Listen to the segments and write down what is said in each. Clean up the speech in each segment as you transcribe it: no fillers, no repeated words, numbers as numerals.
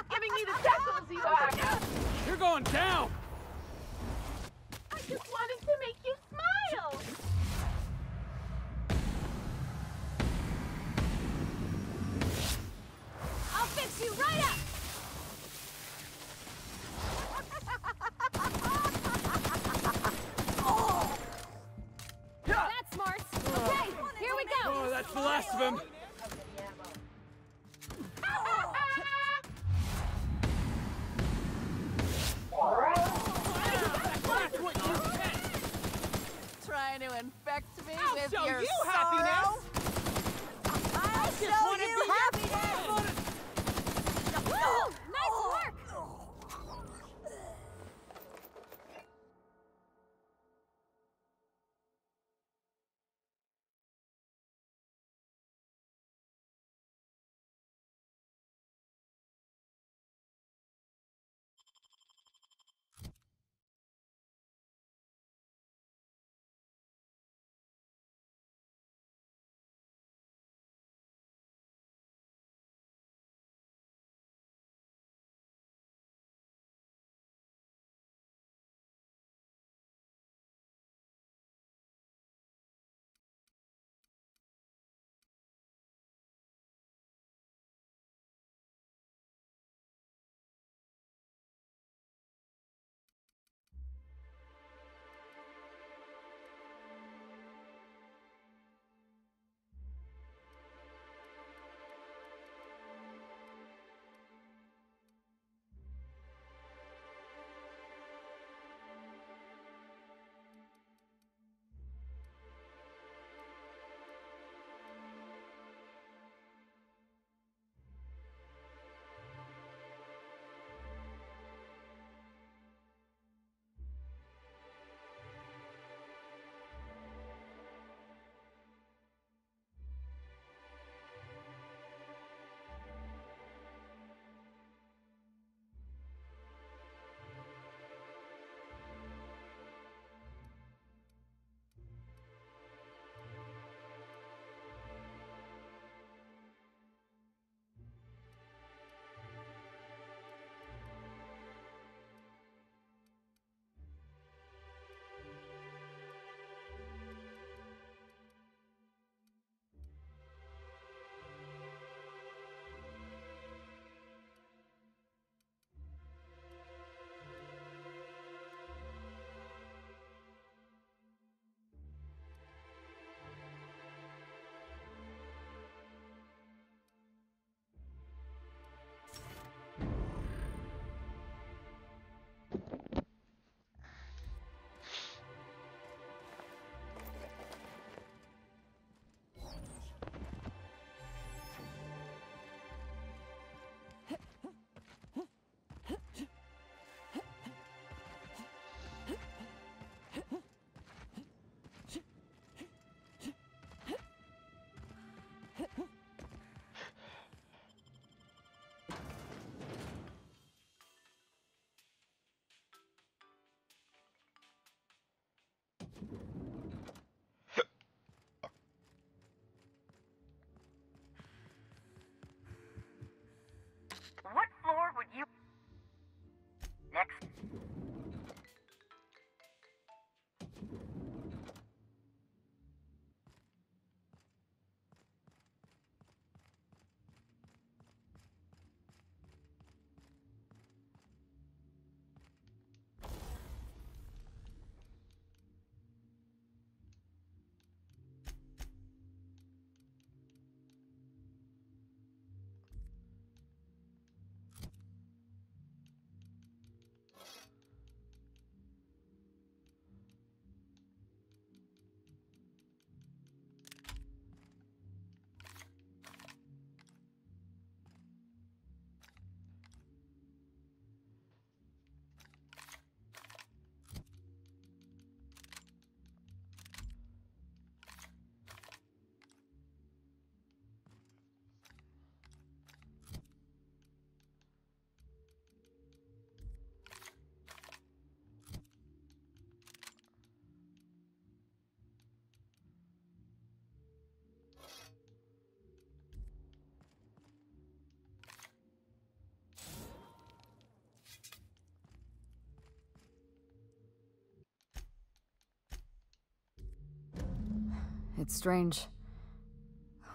Giving me the tackles you are. You're going down! I just wanted to make you smile. I'll fix you right up! That's smart. Okay, here we go. Oh, that's the last of him. Trying to infect me I'll with show your you sorrow? happiness. I'll just show wanna you be happiness! Woo! Nice work! What floor would you... Next. It's strange.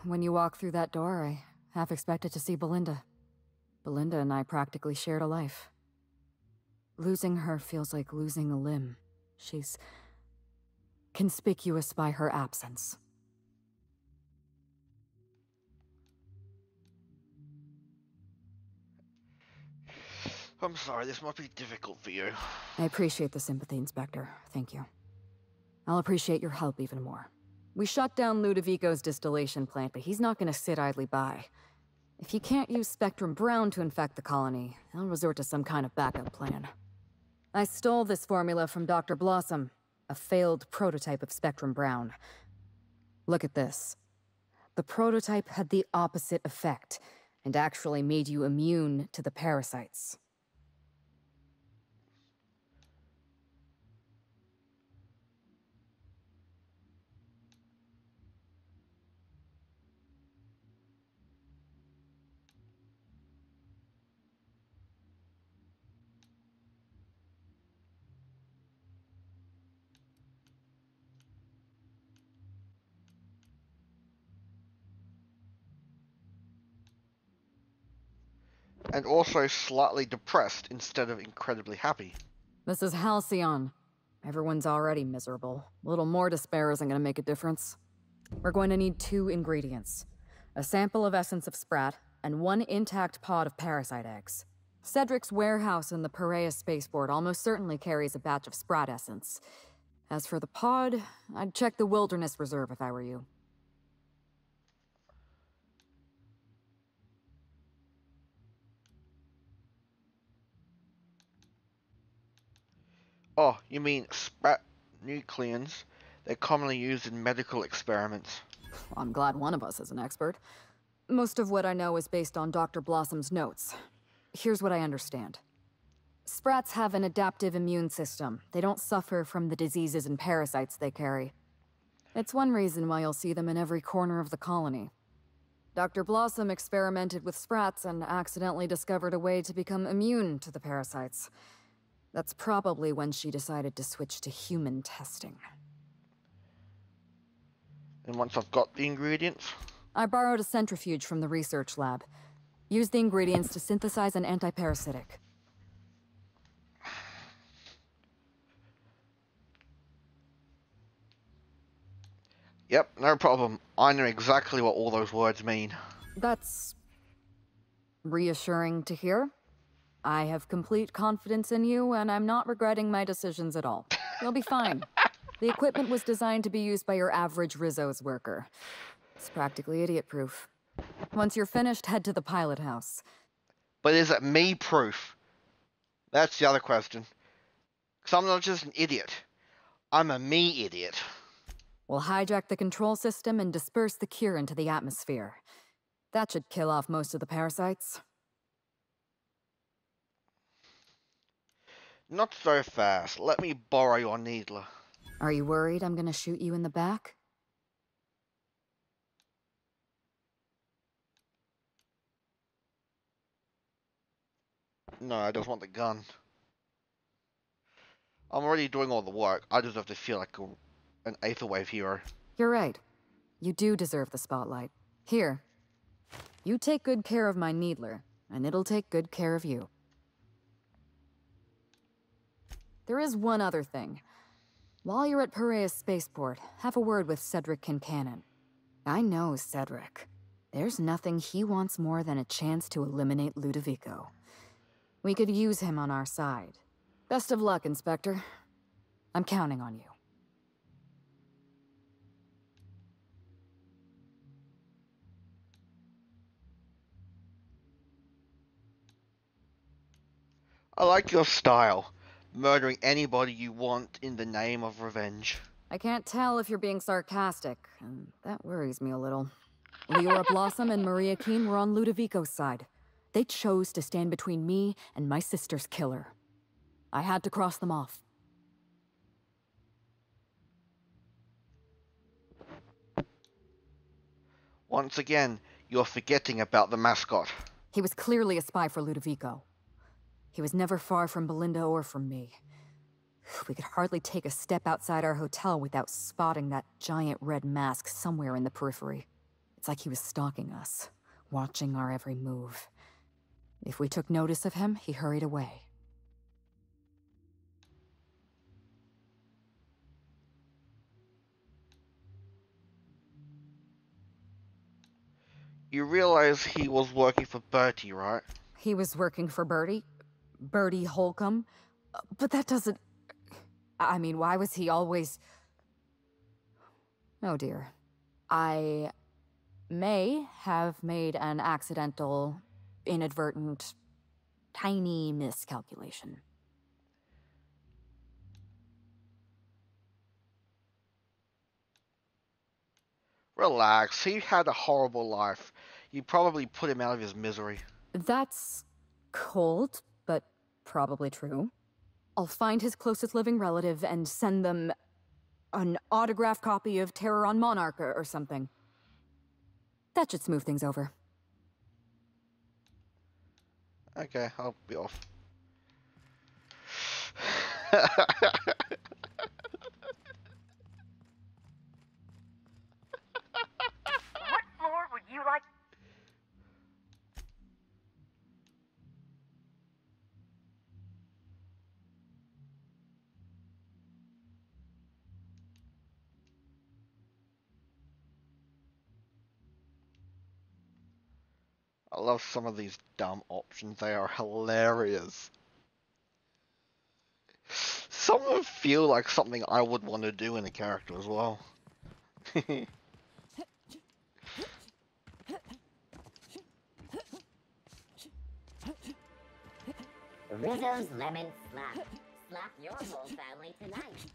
When you walk through that door, I half expected to see Belinda. Belinda and I practically shared a life. Losing her feels like losing a limb. She's conspicuous by her absence. I'm sorry, this might be difficult for you. I appreciate the sympathy, Inspector. Thank you. I'll appreciate your help even more. We shut down Ludovico's distillation plant, but he's not going to sit idly by. If he can't use Spectrum Brown to infect the colony, he'll resort to some kind of backup plan. I stole this formula from Dr. Blossom, a failed prototype of Spectrum Brown. Look at this. The prototype had the opposite effect, and actually made you immune to the parasites. And also slightly depressed instead of incredibly happy. This is Halcyon. Everyone's already miserable. A little more despair isn't going to make a difference. We're going to need 2 ingredients. A sample of essence of Sprat, and 1 intact pod of parasite eggs. Cedric's warehouse in the Perea spaceport almost certainly carries a batch of Sprat essence. As for the pod, I'd check the Wilderness Reserve if I were you. Oh, you mean Sprat nucleons? They're commonly used in medical experiments. I'm glad one of us is an expert. Most of what I know is based on Dr. Blossom's notes. Here's what I understand. Sprats have an adaptive immune system. They don't suffer from the diseases and parasites they carry. It's one reason why you'll see them in every corner of the colony. Dr. Blossom experimented with Sprats and accidentally discovered a way to become immune to the parasites. That's probably when she decided to switch to human testing. And once I've got the ingredients? I borrowed a centrifuge from the research lab. Used the ingredients to synthesize an antiparasitic. Yep, no problem. I know exactly what all those words mean. That's reassuring to hear. I have complete confidence in you, and I'm not regretting my decisions at all. You'll be fine. The equipment was designed to be used by your average Rizzo's worker. It's practically idiot-proof. Once you're finished, head to the pilot house. But is it me-proof? That's the other question. Because I'm not just an idiot. I'm a me-idiot. We'll hijack the control system and disperse the cure into the atmosphere. That should kill off most of the parasites. Not so fast. Let me borrow your needler. Are you worried I'm gonna shoot you in the back? No, I just want the gun. I'm already doing all the work. I just have to feel like an Aetherwave hero. You're right. You do deserve the spotlight. Here. You take good care of my needler, and it'll take good care of you. There is one other thing. While you're at Perea Spaceport, have a word with Cedric Kincannon. I know Cedric. There's nothing he wants more than a chance to eliminate Ludovico. We could use him on our side. Best of luck, Inspector. I'm counting on you. I like your style. Murdering anybody you want in the name of revenge. I can't tell if you're being sarcastic, and that worries me a little. Leora Blossom and Maria Keene were on Ludovico's side. They chose to stand between me and my sister's killer. I had to cross them off. Once again, you're forgetting about the mascot. He was clearly a spy for Ludovico. He was never far from Belinda or from me. We could hardly take a step outside our hotel without spotting that giant red mask somewhere in the periphery. It's like he was stalking us, watching our every move. If we took notice of him, he hurried away. You realize he was working for Bertie, right? He was working for Bertie Holcomb? But that doesn't... I mean, why was he always... Oh dear. I may have made an accidental, inadvertent, tiny miscalculation. Relax, he had a horrible life. You probably put him out of his misery. That's cold, but probably true. I'll find his closest living relative and send them an autographed copy of Terror on Monarch or something. That should smooth things over. Okay, I'll be off. What floor would you like? I love some of these dumb options. They are hilarious. Some of them feel like something I would want to do in a character as well. Rizzo's Lemon Slap. Slap your whole family tonight.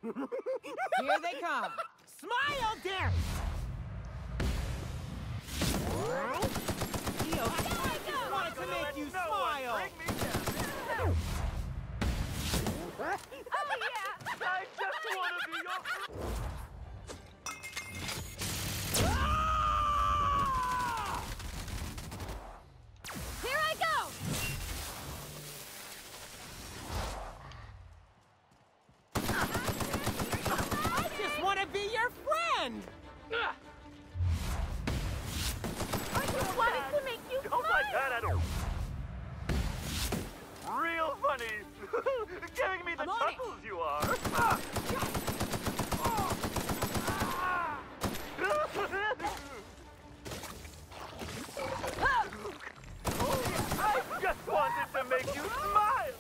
Here they come. Smile, Derek! Theo, I just wanted to make you smile. Oh yeah! I just want to be your... Here I go! I just want to be your friend. I just wanted to make you Don't smile! like that at all. Real funny. Giving me the I'm on it. chuckles you are. I just wanted to make you smile.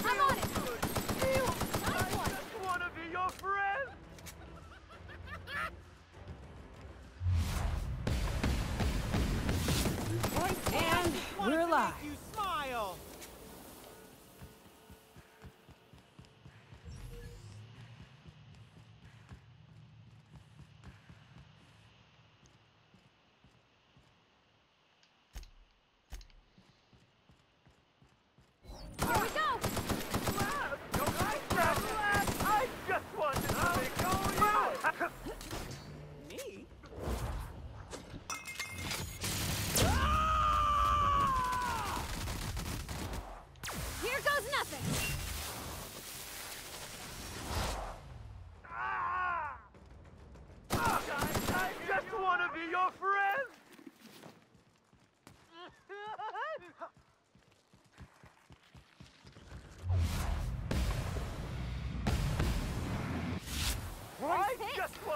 I'm on it! I just want to be your friend. And we're live. You smile. Here we go! I just wanted to make you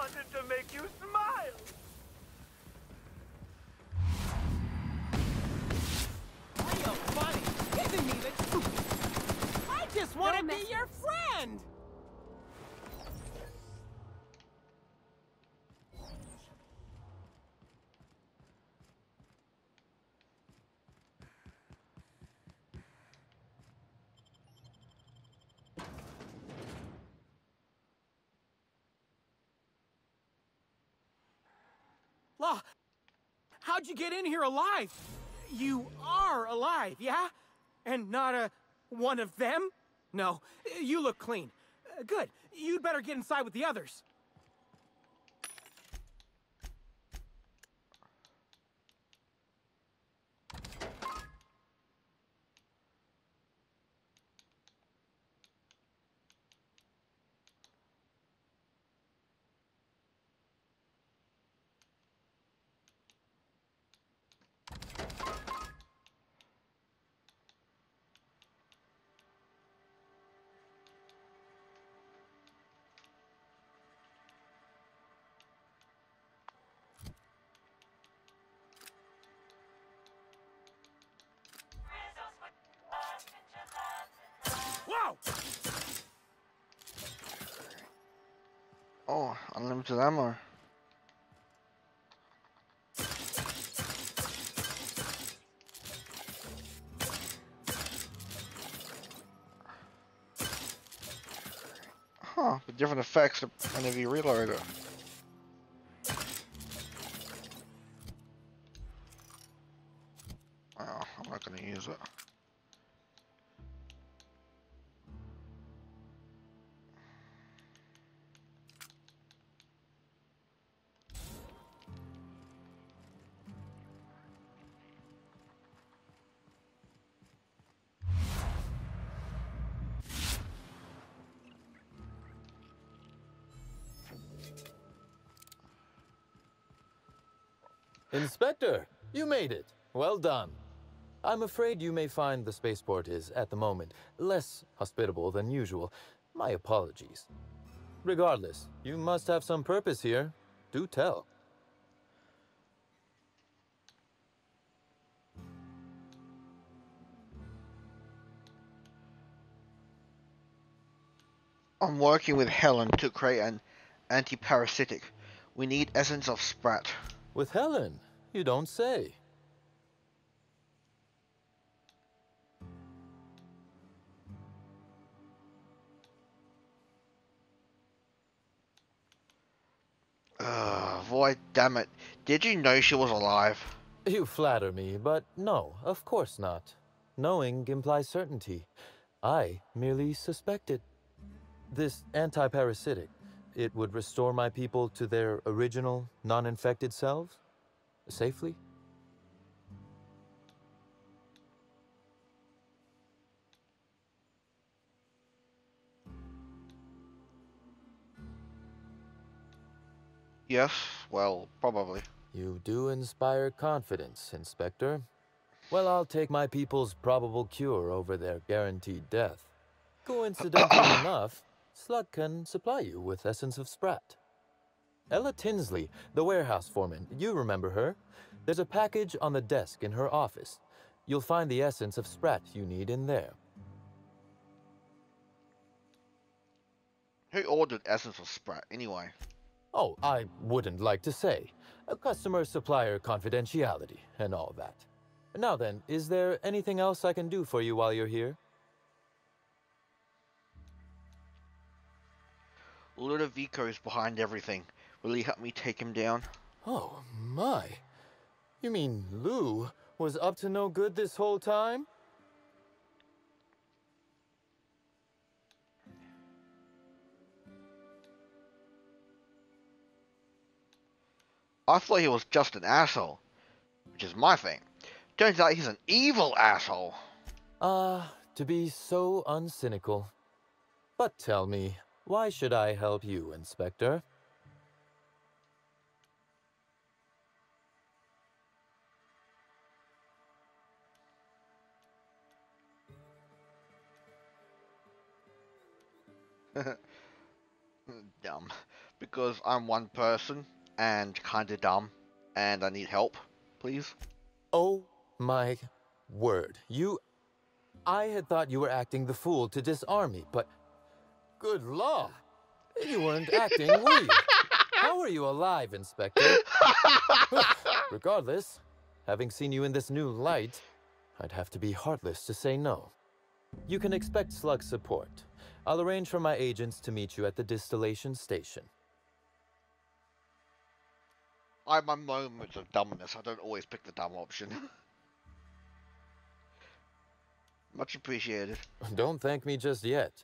wanted to make you smile. Real funny. Giving me the truth. I just want to be your friend. Law, how'd you get in here alive? You are alive, yeah? And not one of them? No, you look clean. Good. You'd better get inside with the others. Whoa! Oh, unlimited ammo. Huh, with different effects whenever you reload it. Oh, I'm not gonna use it. Inspector, you made it. Well done. I'm afraid you may find the spaceport is, at the moment, less hospitable than usual. My apologies. Regardless, you must have some purpose here. Do tell. I'm working with Helen to create an anti-parasitic. We need essence of Sprat. With Helen? You don't say. Void, damn it. Did you know she was alive? You flatter me, but no, of course not. Knowing implies certainty. I merely suspected. This anti-parasitic, it would restore my people to their original, non-infected selves? Safely? Yes, well, probably. You do inspire confidence, Inspector. Well, I'll take my people's probable cure over their guaranteed death. Coincidentally enough, Slug can supply you with Essence of Sprat. Ella Tinsley, the warehouse foreman, you remember her? There's a package on the desk in her office. You'll find the Essence of Sprat you need in there. Who ordered Essence of Sprat, anyway? Oh, I wouldn't like to say. A customer-supplier confidentiality and all that. Now then, is there anything else I can do for you while you're here? Ludovico is behind everything. Will he help me take him down? Oh, my. You mean Lou was up to no good this whole time? I thought he was just an asshole, which is my thing. Turns out he's an evil asshole. To be so uncynical. But tell me, why should I help you, Inspector? Dumb. because I'm one person and kinda dumb and I need help, please. Oh my word. I had thought you were acting the fool to disarm me, but good law. You weren't acting, were you? How are you alive, Inspector? Regardless, having seen you in this new light, I'd have to be heartless to say no. You can expect Slug support. I'll arrange for my agents to meet you at the distillation station. I have my moments of dumbness. I don't always pick the dumb option. Much appreciated. Don't thank me just yet.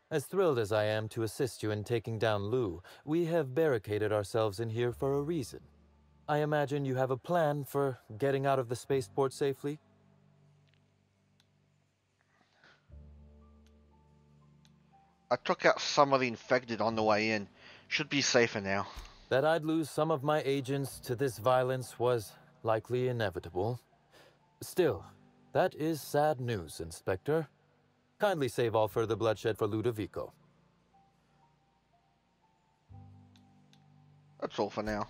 As thrilled as I am to assist you in taking down Lou, we have barricaded ourselves in here for a reason. I imagine you have a plan for getting out of the spaceport safely? I took out some of the infected on the way in. Should be safer now. That I'd lose some of my agents to this violence was likely inevitable. Still, that is sad news, Inspector. Kindly save all further bloodshed for Ludovico. That's all for now.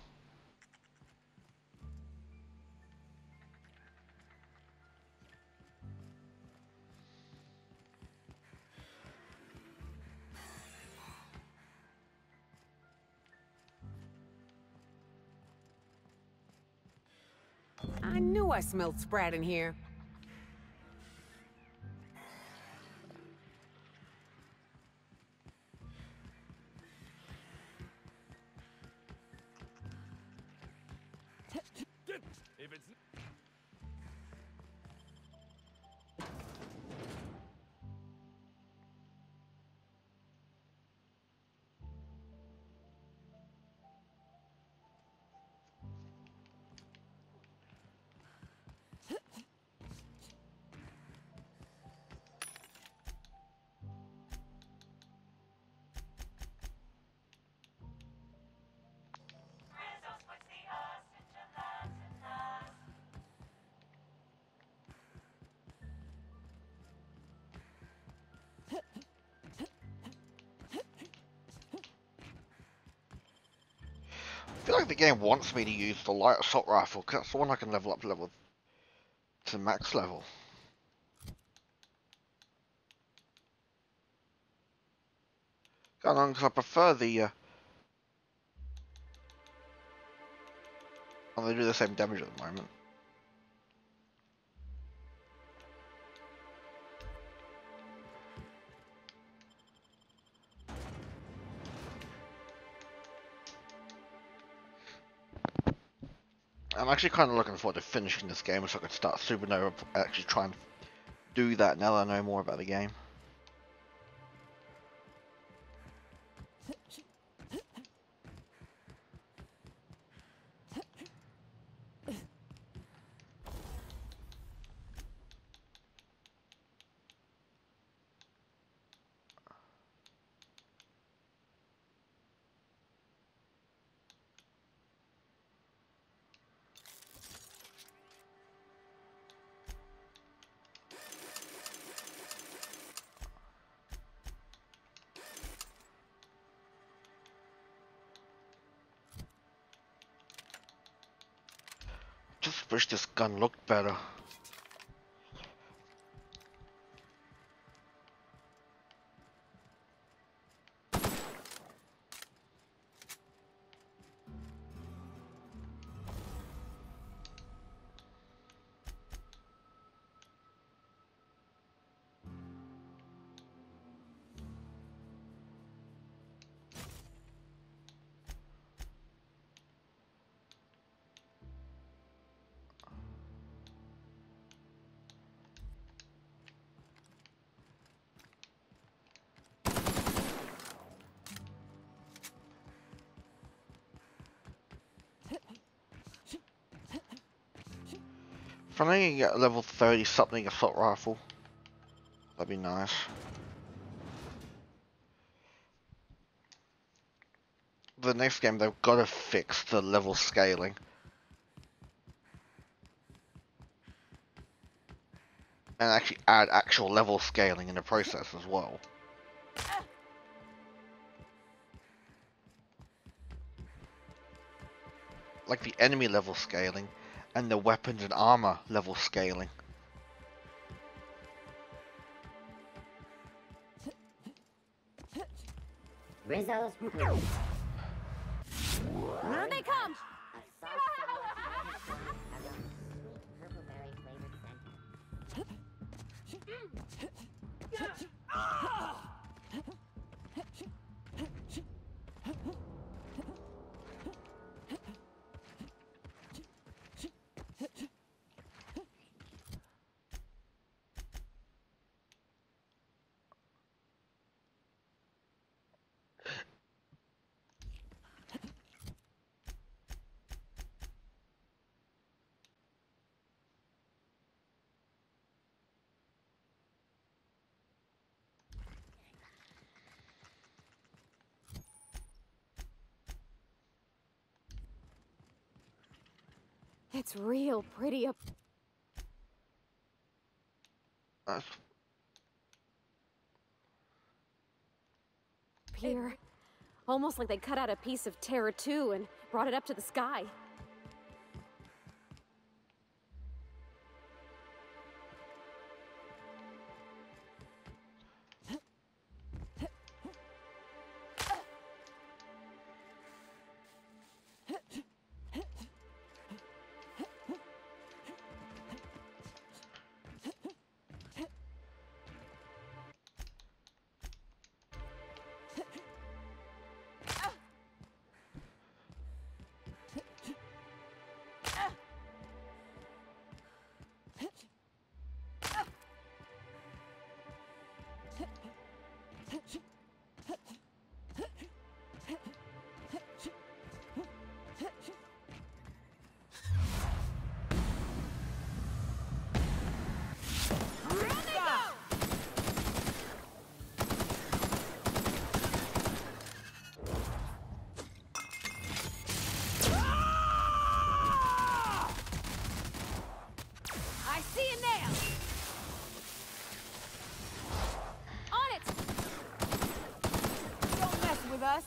I knew I smelled Sprat in here. If it's... I feel like the game wants me to use the light assault rifle, because that's the one I can level up to max level. Going on, because I prefer the oh, they do the same damage at the moment. I'm actually kind of looking forward to finishing this game so I can start Supernova, actually try and do that now that I know more about the game. Just wish this gun looked better. If I can get a level 30 something assault rifle, that'd be nice. The next game they've got to fix the level scaling. And actually add actual level scaling in the process as well. like the enemy level scaling and the weapons and armor level scaling. Rizzo's proof. Here they come! A soft solid purple-berry flavored scent. It's real pretty up That's here. Almost like they cut out a piece of Terra 2 and brought it up to the sky. Us?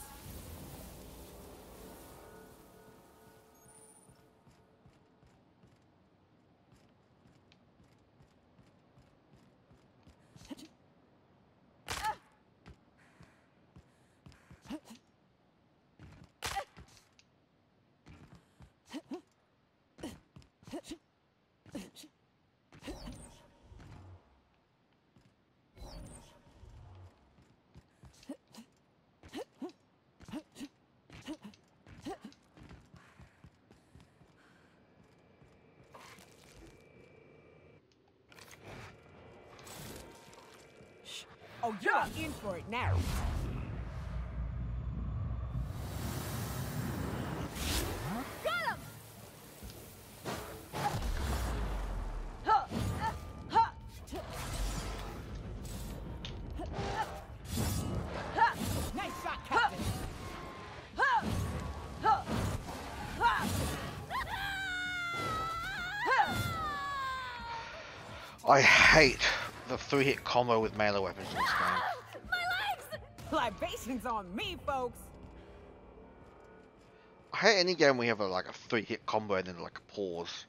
Oh, you're in for it now. Got him! Nice shot, Captain. I hate the 3-hit combo with melee weapons in this game. My legs! Libations on me, folks. I hate any game where you have like a 3-hit combo and then like a pause.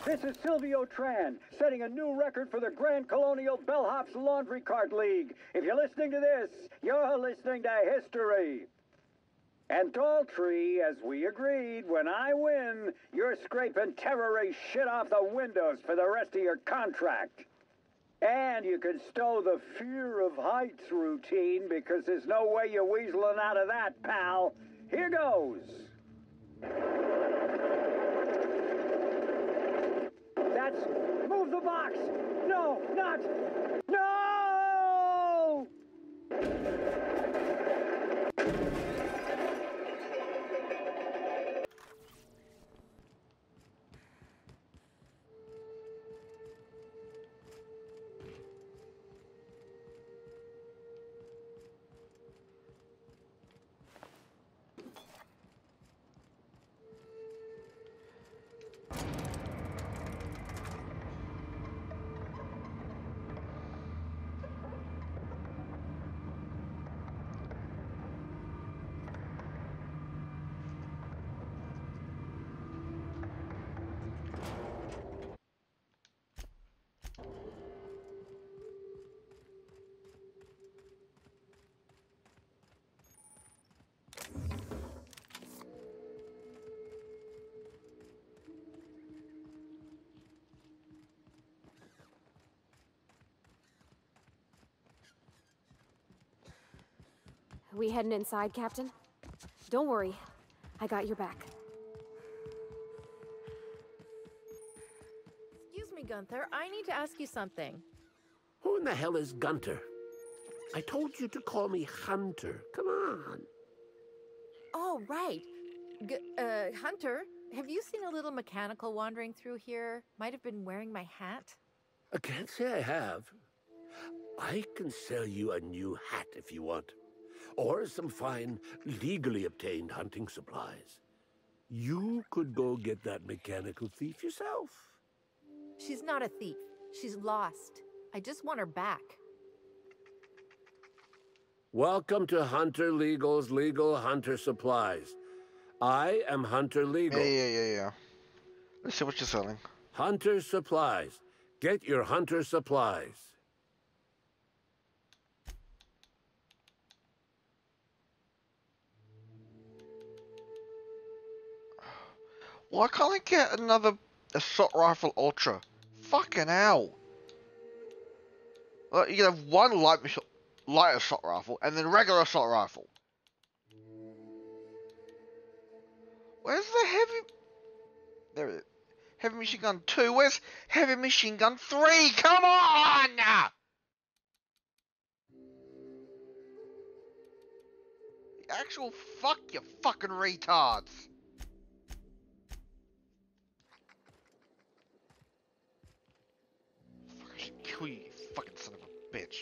This is Silvio Tran, setting a new record for the Grand Colonial Bellhops Laundry Cart League. If you're listening to this, you're listening to history. And Daltrey, as we agreed, when I win, you're scraping terrorist shit off the windows for the rest of your contract. And you can stow the fear of heights routine because there's no way you're weaseling out of that, pal. Here goes. That's... Move the box! No, not... No! We heading inside, Captain? Don't worry. I got your back. Excuse me, Gunther. I need to ask you something. Who in the hell is Gunter? I told you to call me Hunter. Come on. Oh, right. Hunter, have you seen a little mechanical wandering through here? Might have been wearing my hat. I can't say I have. I can sell you a new hat if you want. Or some fine, legally obtained hunting supplies. You could go get that mechanical thief yourself. She's not a thief. She's lost. I just want her back. Welcome to Hunter Legal's Legal Hunter Supplies. I am Hunter Legal. Yeah. Let's see what you're selling. Hunter Supplies. Get your Hunter Supplies. Why can't I get another assault rifle ultra? Fucking hell. You can have one light assault rifle and then regular assault rifle. Where's the heavy? There it is. Heavy machine gun 2. Where's heavy machine gun 3? Come on! The actual fuck, you fucking retards. Fuck, I should kill you, you fucking son of a bitch.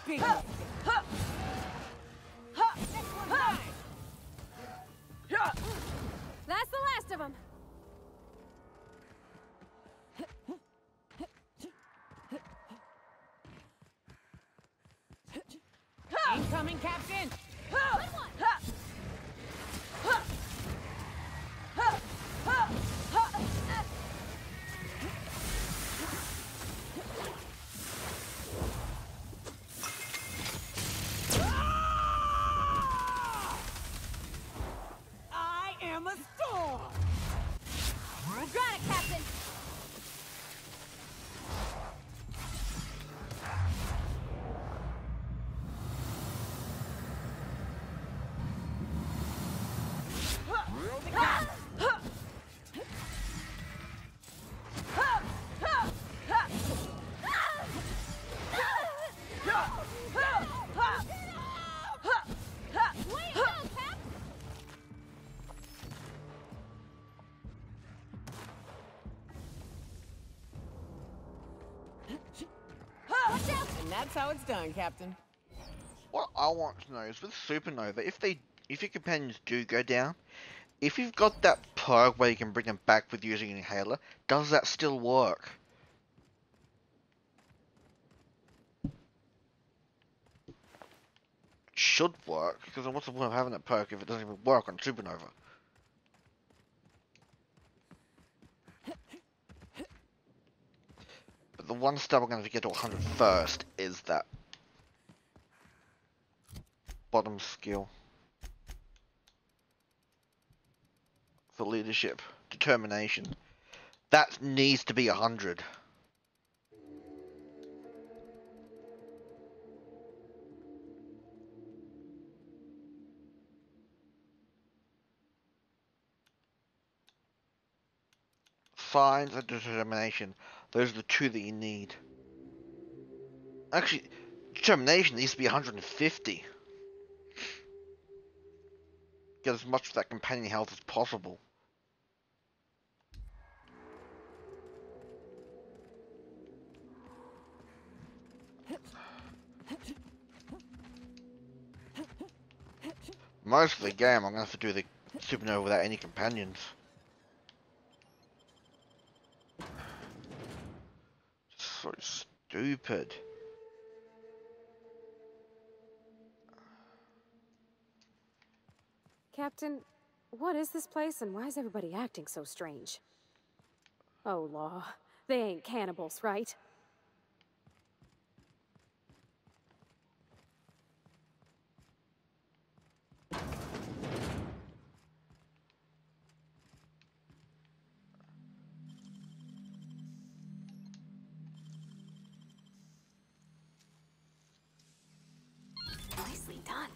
Big. That's the last of them. Incoming, Captain. I am a storm. Got it, Captain. And that's how it's done, Captain. What I want to know is with Supernova, if your companions do go down, if you've got that perk where you can bring them back with using an inhaler, does that still work? Should work, because what's the point of having that perk if it doesn't even work on Supernova? But the one step I'm going to get to 100 first is that bottom skill for leadership, determination. That needs to be 100. Signs and determination. Those are the two that you need. Actually, determination needs to be 150. Get as much of that companion health as possible. Most of the game, I'm going to have to do the Supernova without any companions. So stupid. Captain, What is this place, and why is everybody acting so strange? Oh, law. They ain't cannibals, right? Nicely done.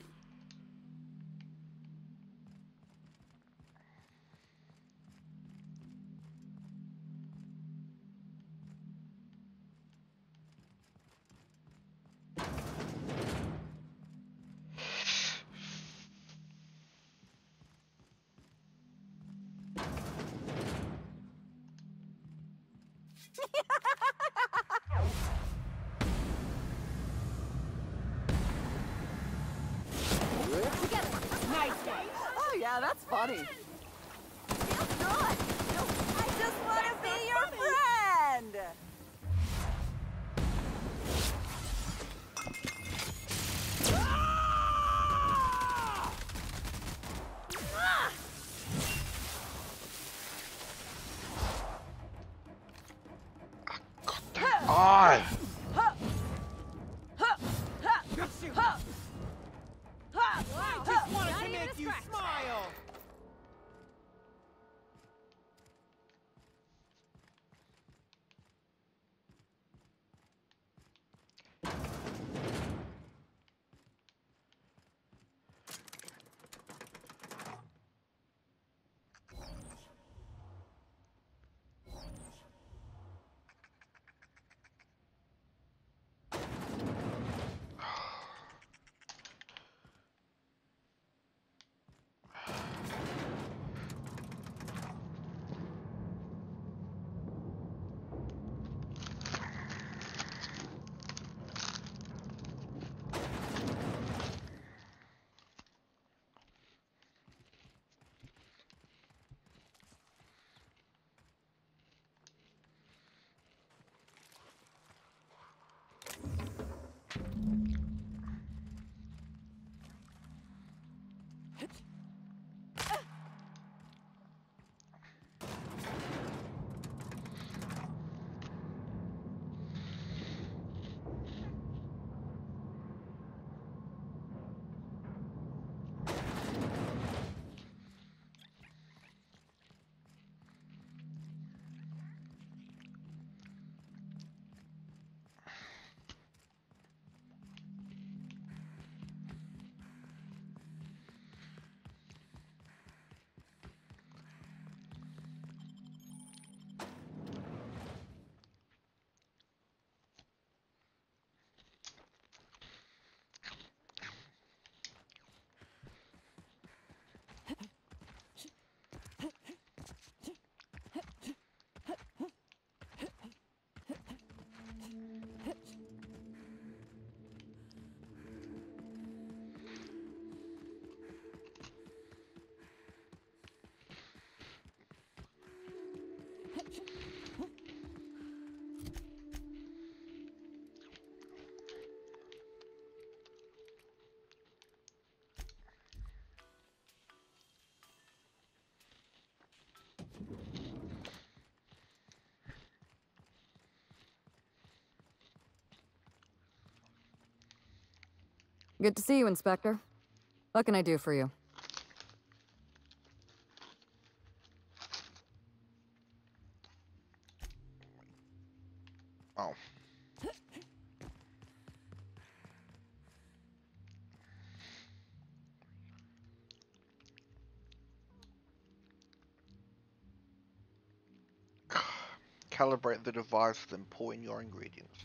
Nice one. Oh yeah, that's funny. Feels good. I just want to be your friend. Eye! I just wanted to make you smile! Good to see you, Inspector. What can I do for you? Oh. Calibrate the device, then pour in your ingredients.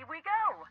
we go?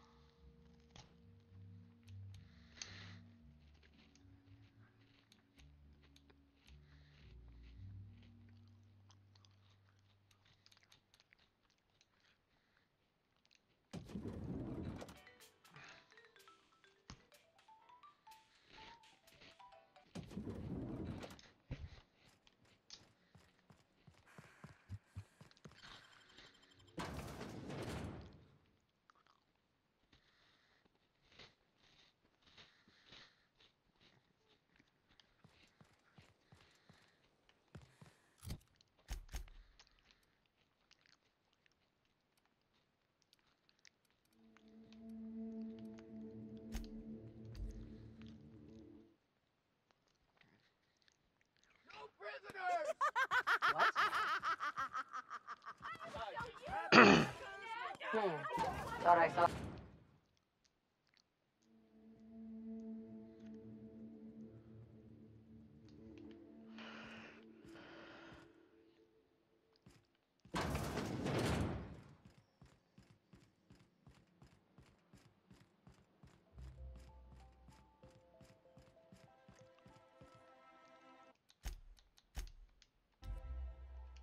Thought I saw.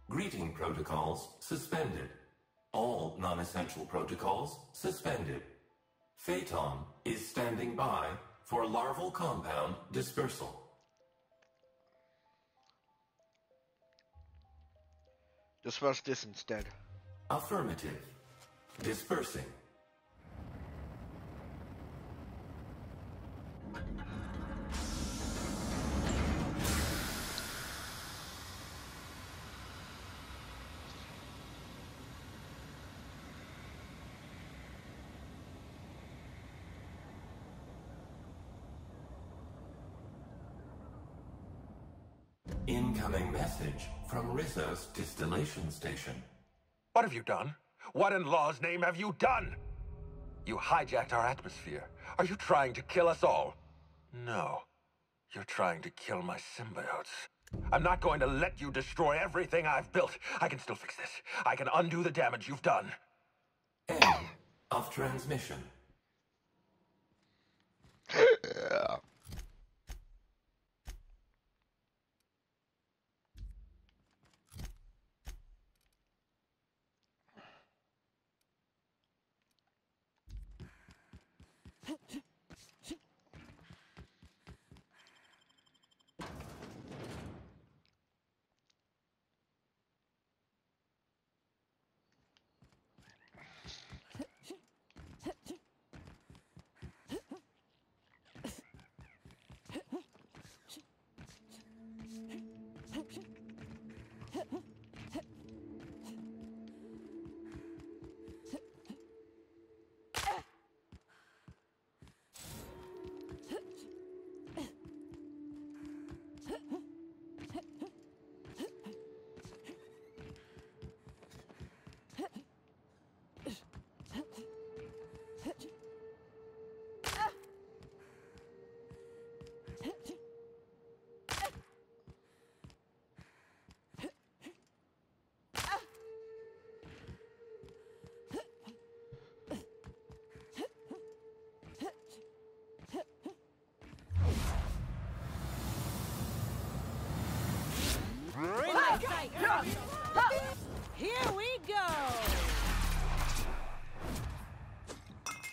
Greeting protocols suspended. All non-essential protocols suspended. Phaeton is standing by for larval compound dispersal. Disperse this instead. Affirmative. Dispersing. Incoming message from Rizzo's distillation station. What have you done? What in law's name have you done? You hijacked our atmosphere. Are you trying to kill us all? No. You're trying to kill my symbiotes. I'm not going to let you destroy everything I've built. I can still fix this. I can undo the damage you've done. End of transmission. Here we go!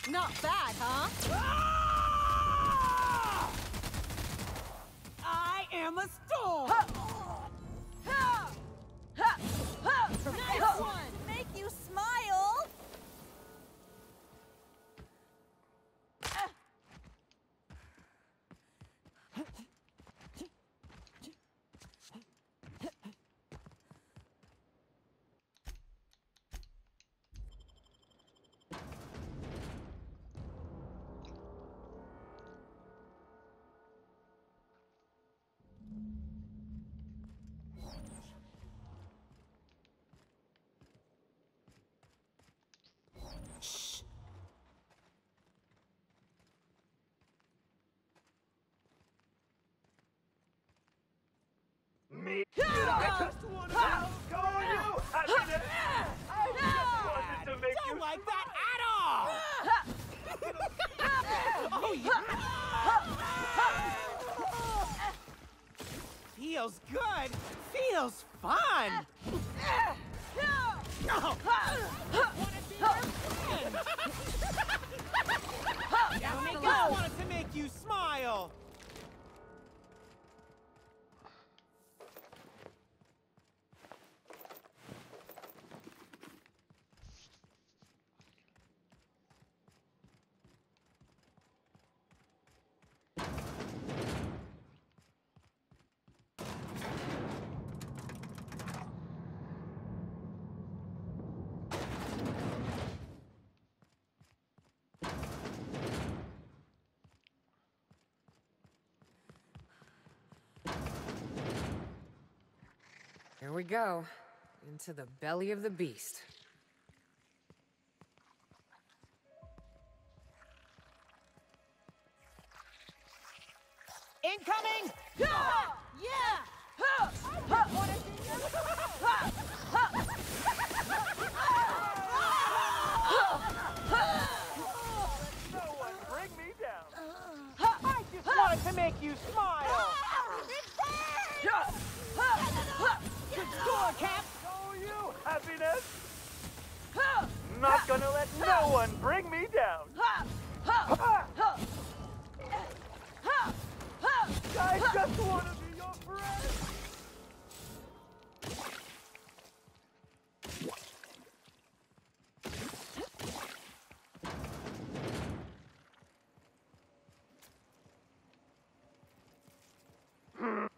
Not bad, huh? I am a storm! Nice one! Make you smile! Me? I just wanted to outgo you! I just wanted to make you Don't like that at all! Oh, feels good. Feels fun. Oh. Wanna be your friend. Down we go. Wanted to make you smile. Here we go. Into the belly of the beast. Incoming! Yeah! No one bring me down. I just wanted to make you smile. Good score, Cap. Oh, you happiness! Not gonna let no one bring me down. I just want to be your friend.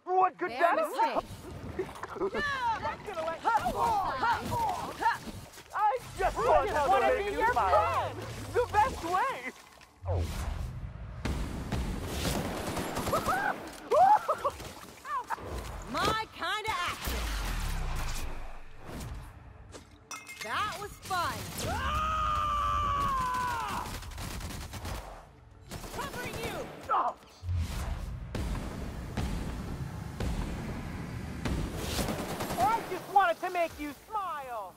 What could that have? Not gonna let I just want to make you smile. The best way. Oh. My kind of action. That was fun. Covering you. Oh. I just wanted to make you smile.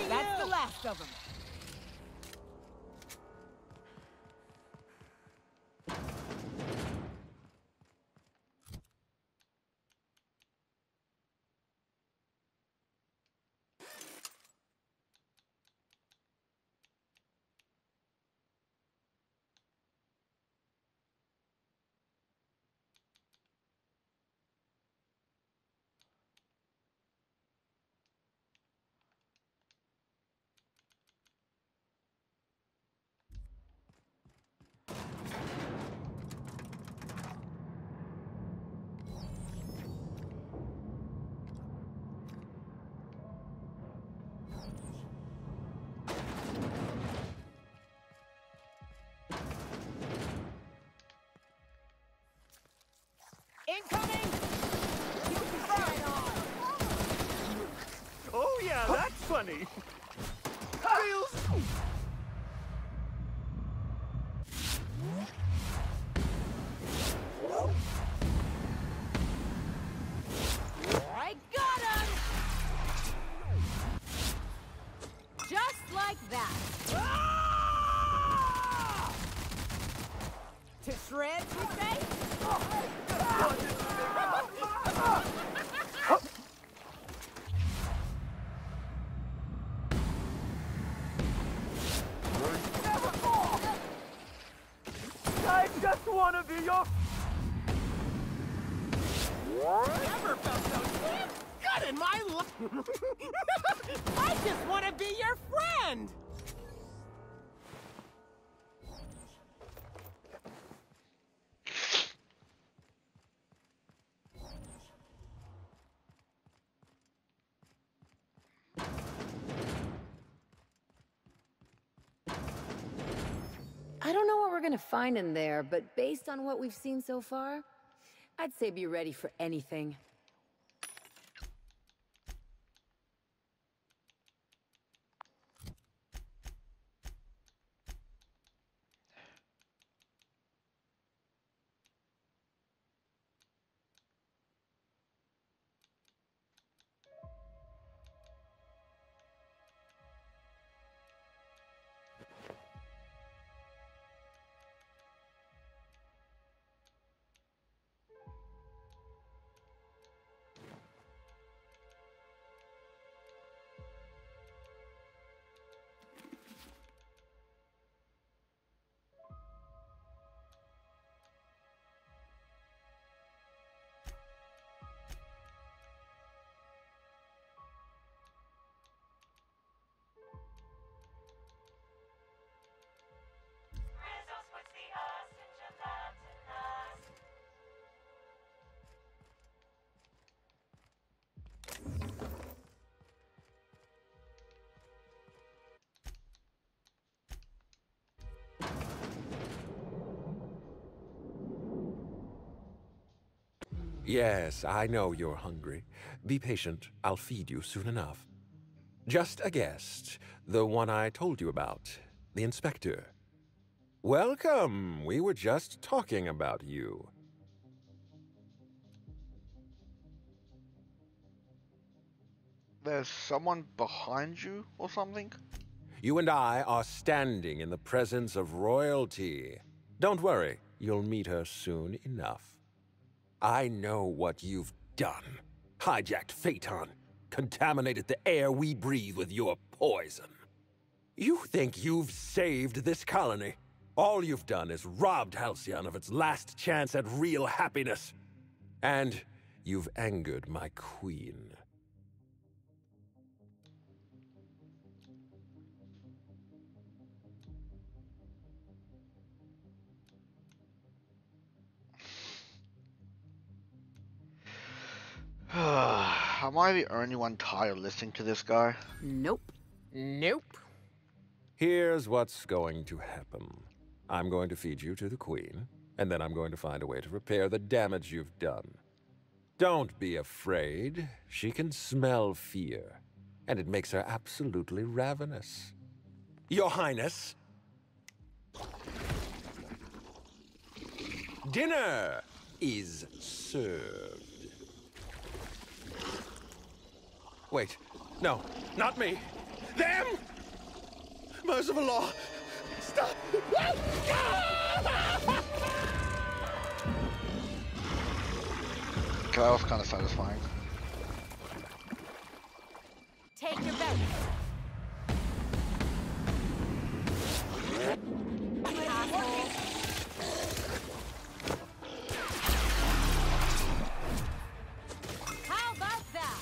That's the last of them. Incoming! Oh yeah, that's funny. Feels. I got him! Just like that. To shreds, you say? I just want to be your. Never felt so damn good in my life. I just want to be your friend. I don't know what we're gonna find in there, but based on what we've seen so far, I'd say be ready for anything. Yes, I know you're hungry. Be patient. I'll feed you soon enough. Just a guest. The one I told you about. The inspector. Welcome. We were just talking about you. There's someone behind you or something? You and I are standing in the presence of royalty. Don't worry, you'll meet her soon enough. I know what you've done. Hijacked Phaeton. Contaminated the air we breathe with your poison. You think you've saved this colony? All you've done is robbed Halcyon of its last chance at real happiness. And you've angered my queen. Am I the only one tired of listening to this guy? Nope. Nope. Here's what's going to happen. I'm going to feed you to the queen, and then I'm going to find a way to repair the damage you've done. Don't be afraid. She can smell fear, and it makes her absolutely ravenous. Your Highness! Dinner is served. Wait, no, not me. Them! Merciful law! Stop! That was kind of satisfying. Take your belt. How about that?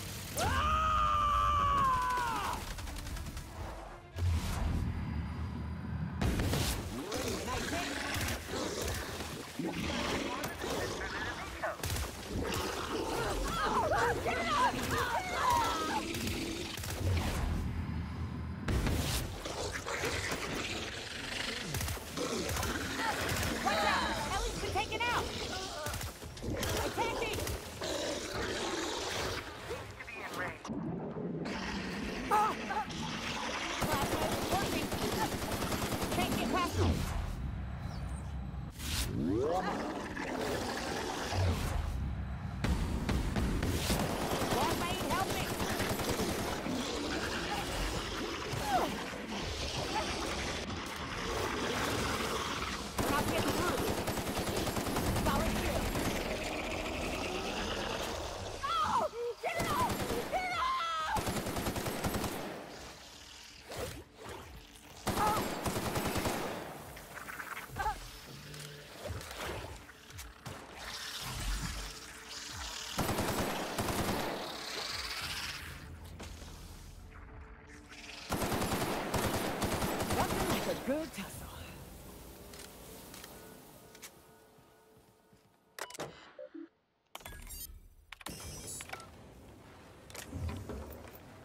Good tussle.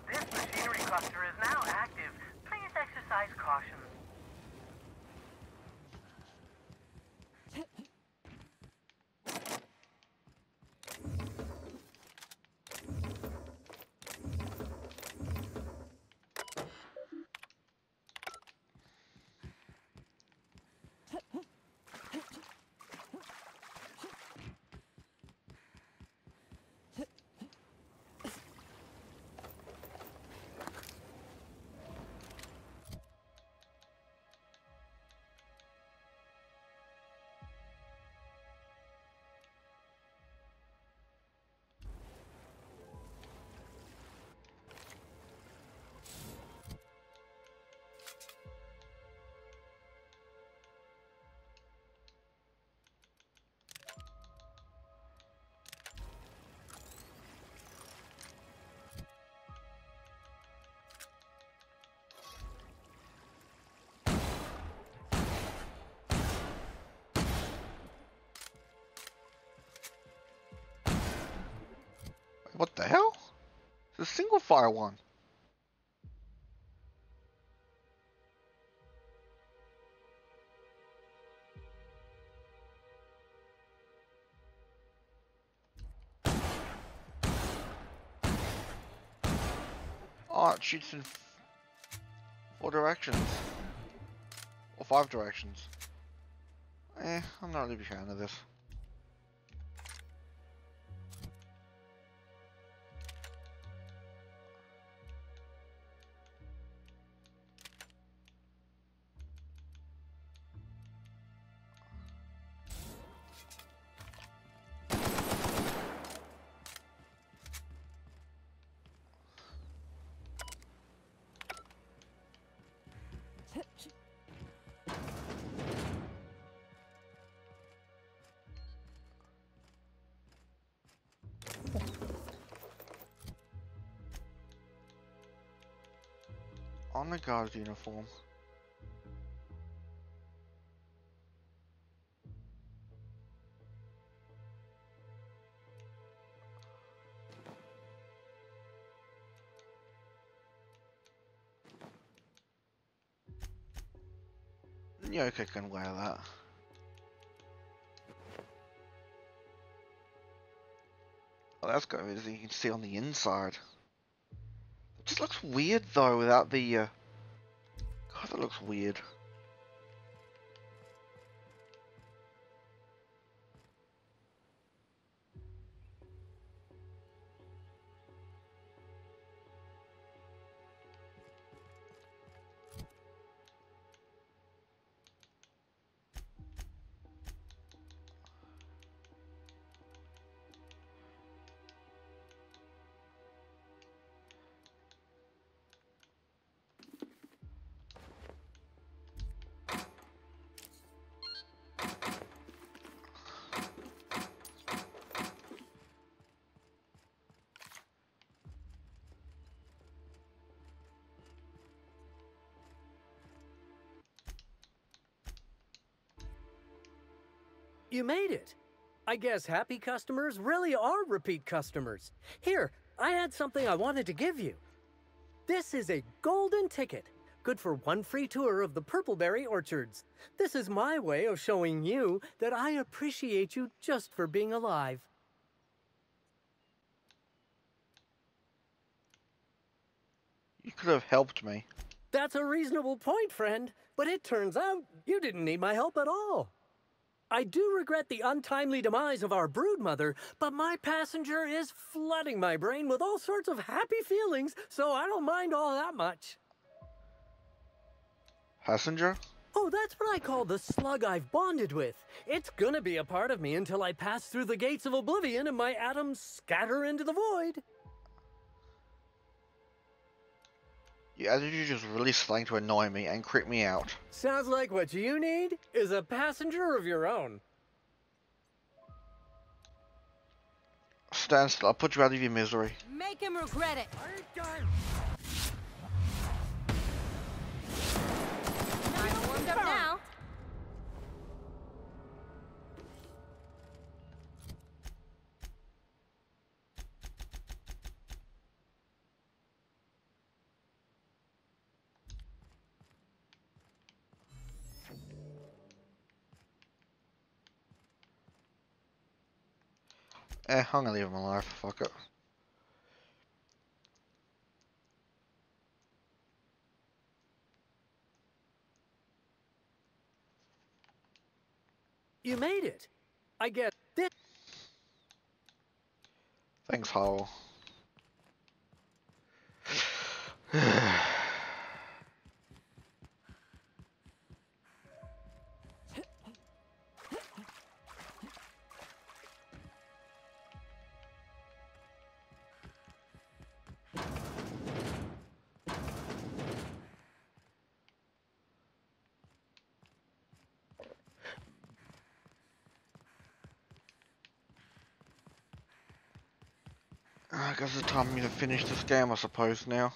This machinery cluster is now active. Please exercise caution. What the hell? It's a single fire one. Oh, it shoots in 4 directions. Or 5 directions. I'm not really a fan of this. On the guard's uniform. Yoka can wear that. Oh, that's good. As you can see on the inside. It just looks weird though without the. God, that looks weird. You made it. I guess happy customers really are repeat customers. Here, I had something I wanted to give you. This is a golden ticket, good for 1 free tour of the Purpleberry Orchards. This is my way of showing you that I appreciate you just for being alive. You could have helped me. That's a reasonable point, friend, but it turns out you didn't need my help at all. I do regret the untimely demise of our broodmother, but my passenger is flooding my brain with all sorts of happy feelings, so I don't mind all that much. Passenger? Oh, that's what I call the slug I've bonded with. It's gonna be a part of me until I pass through the gates of oblivion and my atoms scatter into the void. Yeah, you just really starting to annoy me and creep me out. Sounds like what you need is a passenger of your own. Stand still, I'll put you out of your misery. Make him regret it. I'm warmed up now. I'm gonna leave him alive, fuck it. You made it. I guess this. Thanks, Howell. I guess it's time for me to finish this game, I suppose, now.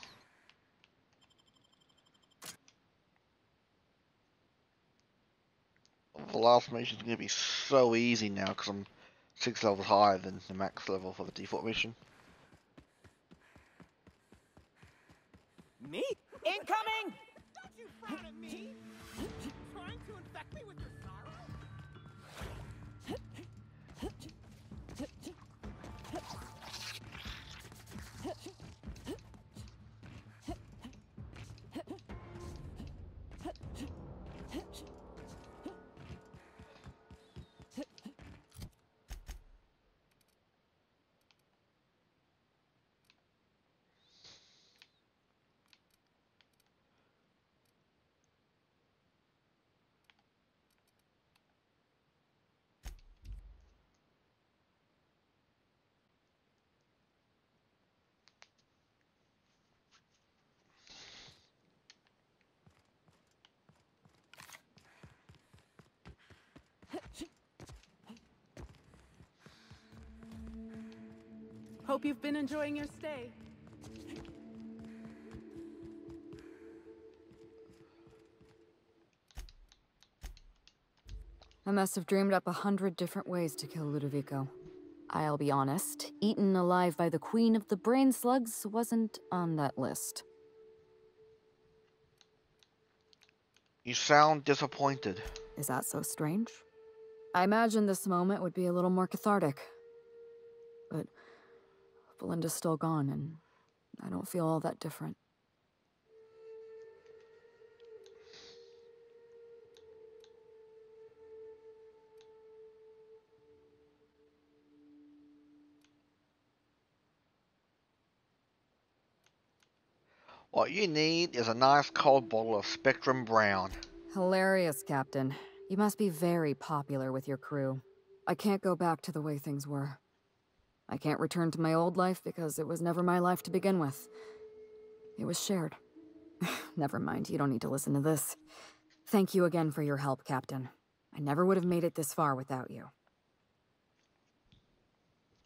The last mission's gonna be so easy now, because I'm 6 levels higher than the max level for the default mission. Me? Incoming! Don't you frown at me! Trying to infect me with your sorrow? Hope you've been enjoying your stay. I must have dreamed up 100 different ways to kill Ludovico. I'll be honest, eaten alive by the Queen of the Brain Slugs wasn't on that list. You sound disappointed. Is that so strange? I imagined this moment would be a little more cathartic. But Belinda's still gone, and I don't feel all that different. What you need is a nice cold bottle of Spectrum Brown. Hilarious, Captain. You must be very popular with your crew. I can't go back to the way things were. I can't return to my old life because it was never my life to begin with. It was shared. Never mind, you don't need to listen to this. Thank you again for your help, Captain. I never would have made it this far without you.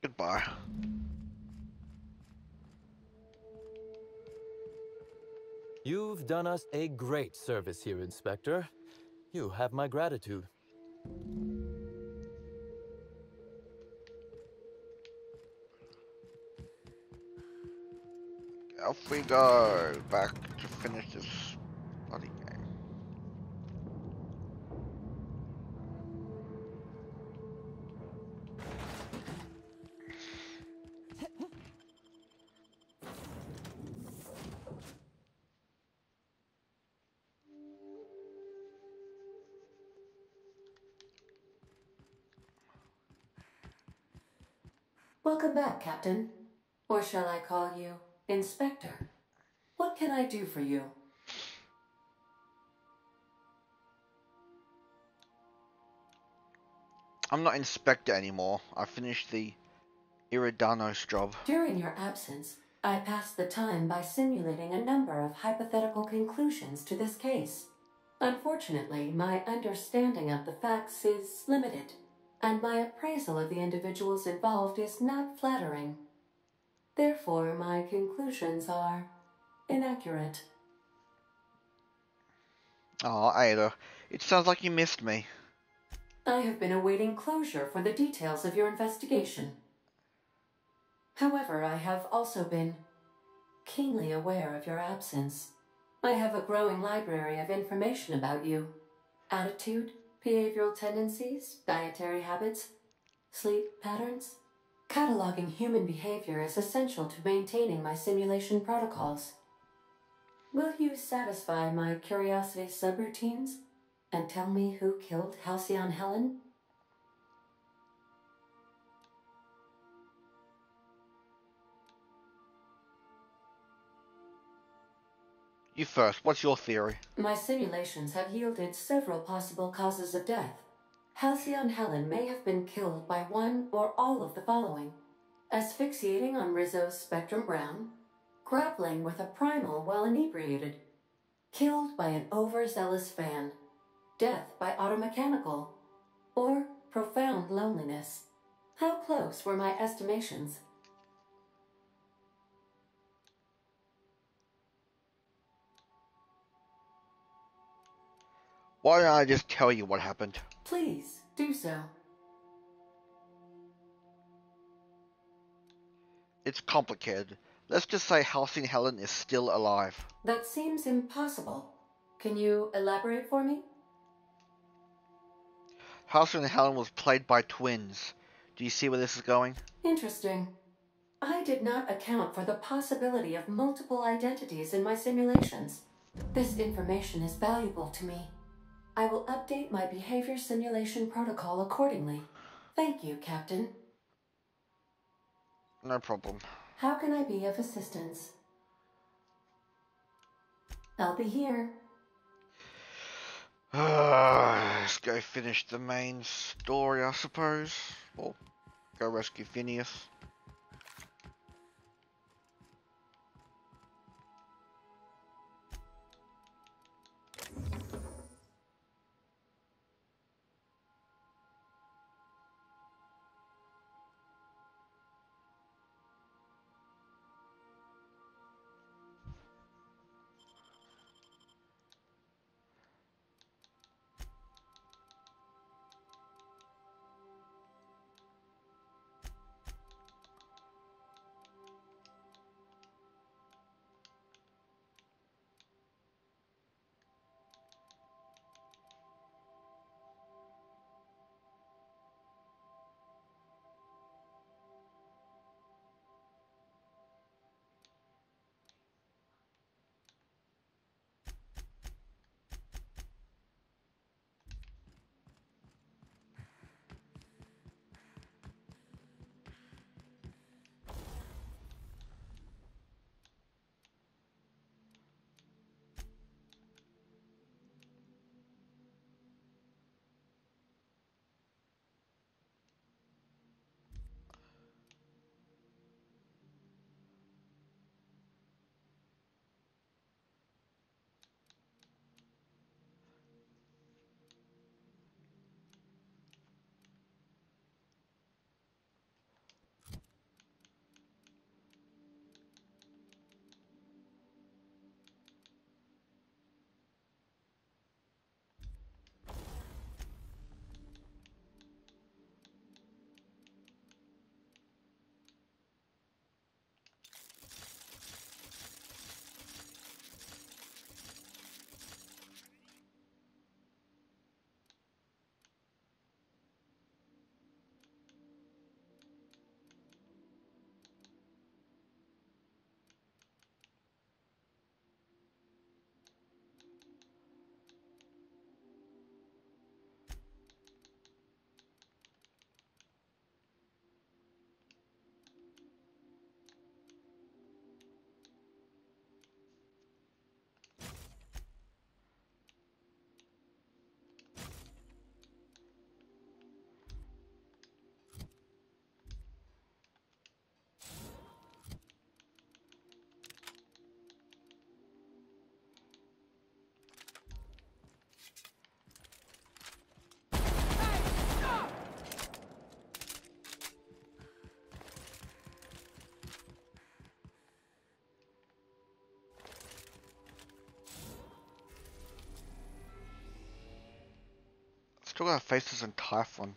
Goodbye. You've done us a great service here, Inspector. You have my gratitude. Off we go, back to finish this bloody game. Welcome back, Captain. Or shall I call you Inspector? What can I do for you? I'm not Inspector anymore. I finished the Iridanos job. During your absence, I passed the time by simulating a number of hypothetical conclusions to this case. Unfortunately, my understanding of the facts is limited, and my appraisal of the individuals involved is not flattering. Therefore, my conclusions are inaccurate. Oh, Ada, it sounds like you missed me. I have been awaiting closure for the details of your investigation. However, I have also been keenly aware of your absence. I have a growing library of information about you. Attitude, behavioral tendencies, dietary habits, sleep patterns. Cataloging human behavior is essential to maintaining my simulation protocols. Will you satisfy my curiosity subroutines and tell me who killed Halcyon Helen? You first, what's your theory? My simulations have yielded several possible causes of death. Halcyon Helen may have been killed by one or all of the following: asphyxiating on Rizzo's Spectrum Brown, grappling with a primal while inebriated, killed by an overzealous fan, death by automechanical, or profound loneliness. How close were my estimations? Why don't I just tell you what happened? Please, do so. It's complicated. Let's just say Halcyon Helen is still alive. That seems impossible. Can you elaborate for me? Halcyon Helen was played by twins. Do you see where this is going? Interesting. I did not account for the possibility of multiple identities in my simulations. This information is valuable to me. I will update my behavior simulation protocol accordingly. Thank you, Captain. No problem. How can I be of assistance? I'll be here. Let's go finish the main story, I suppose. Or go rescue Phineas. Still got Faces and Typhon.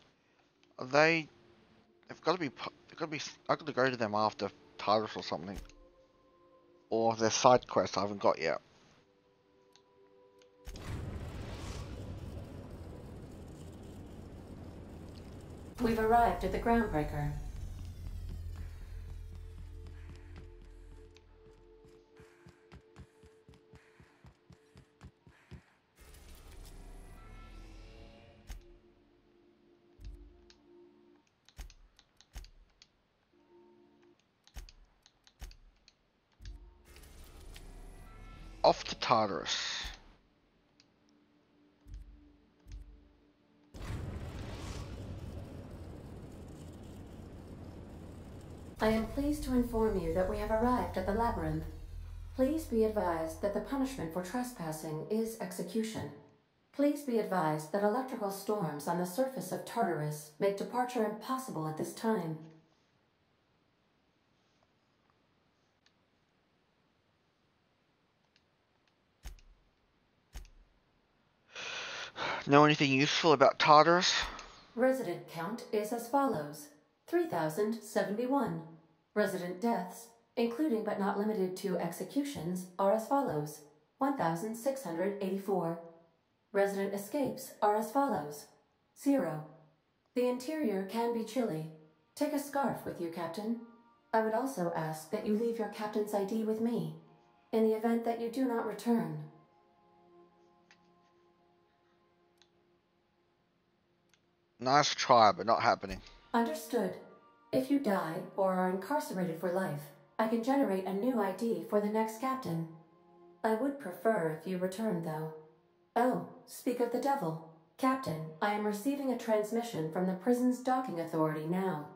Are they? They've got to be. They've got to be. I got to go to them after Tartarus or something. Or their side quests I haven't got yet. We've arrived at the Groundbreaker. Off to Tartarus. I am pleased to inform you that we have arrived at the Labyrinth. Please be advised that the punishment for trespassing is execution. Please be advised that electrical storms on the surface of Tartarus make departure impossible at this time. Know anything useful about Tartarus? Resident count is as follows: 3,071. Resident deaths, including but not limited to executions, are as follows: 1,684. Resident escapes are as follows: 0. The interior can be chilly. Take a scarf with you, Captain. I would also ask that you leave your captain's ID with me, in the event that you do not return. Nice try, but not happening. Understood. If you die or are incarcerated for life, I can generate a new ID for the next captain. I would prefer if you return, though. Oh, speak of the devil. Captain, I am receiving a transmission from the prison's docking authority now.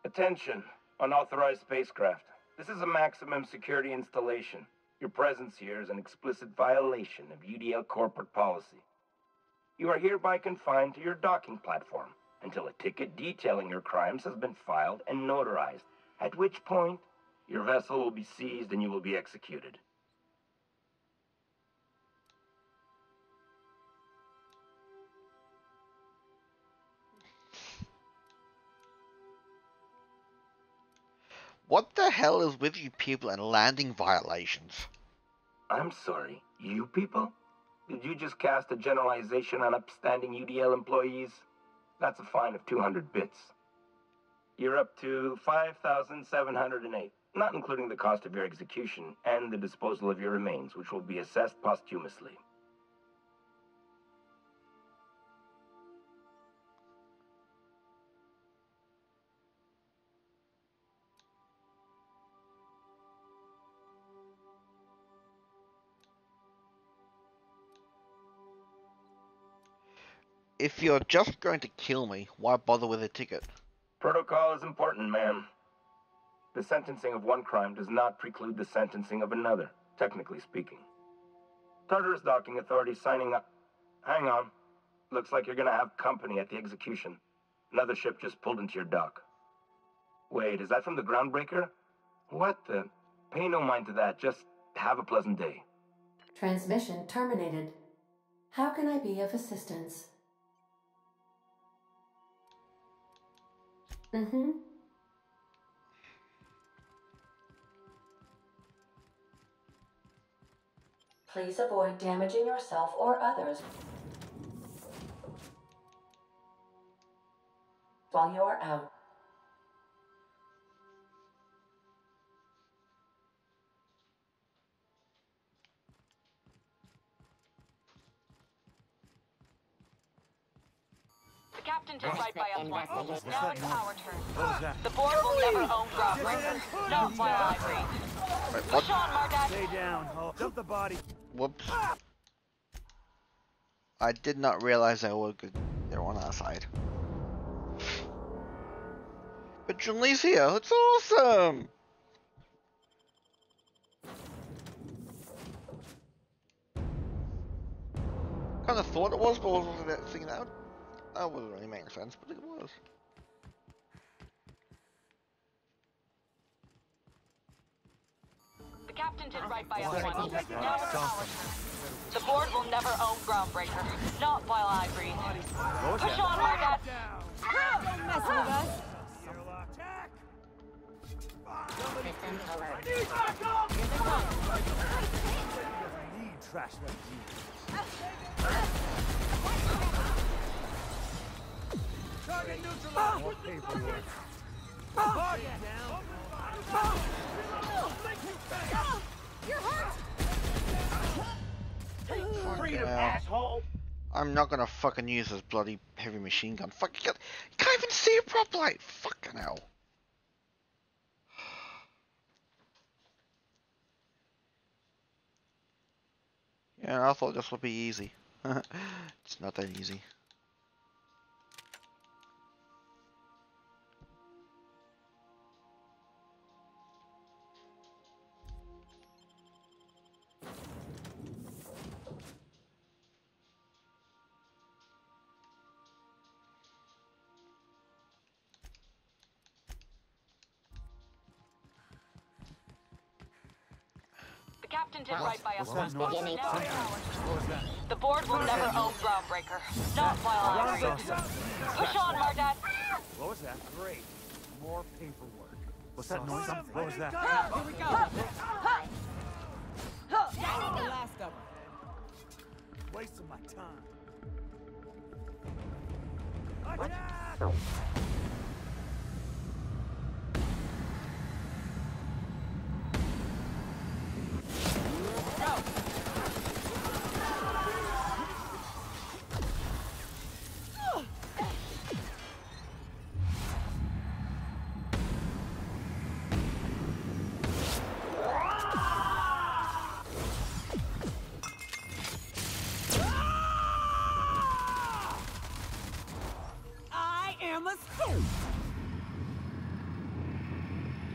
Attention, unauthorized spacecraft. This is a maximum security installation. Your presence here is an explicit violation of UDL corporate policy. You are hereby confined to your docking platform until a ticket detailing your crimes has been filed and notarized, at which point your vessel will be seized and you will be executed. What the hell is with you people and landing violations? I'm sorry, you people? Did you just cast a generalization on upstanding UDL employees? That's a fine of 200 bits. You're up to 5,708, not including the cost of your execution and the disposal of your remains, which will be assessed posthumously. If you're just going to kill me, why bother with a ticket? Protocol is important, ma'am. The sentencing of one crime does not preclude the sentencing of another, technically speaking. Tartarus Docking Authority signing up. Hang on. Looks like you're gonna have company at the execution. Another ship just pulled into your dock. Wait, is that from the Groundbreaker? What the? Pay no mind to that, just have a pleasant day. Transmission terminated. How can I be of assistance? Please avoid damaging yourself or others while you are out. The captain did right by us once. Now it's our turn. What is that? The board will never own Groundbreaker. Not while I breathe. Wait, Push on, Mardak. Stay down. Oh, dump the body. Whoops. I did not realize they were good. They're on our side. But Junli's here. It's awesome. Kind of thought it was, but I wasn't thinking that. That wasn't really making sense, but it was. The captain did right by us once. Now it's our turn. The board will never own Groundbreaker. Not while I breathe. Push on, Margat! Don't mess with us. System alert. Need trash like you. Target neutralized. More paperwork. Target down. You're hurt. Freedom, asshole. I'm not gonna fucking use this bloody heavy machine gun. Fuck, you can't even see it properly. Fucking hell. Yeah, I thought this would be easy. It's not that easy. The captain did right by us once. Beginning. Now it's our turn. The board will never own Groundbreaker. Not while I breathe. Push on, Margat! What was that? Great. More paperwork. What's that noise? What was that? Here we go. I need the last of them. Wasting my time.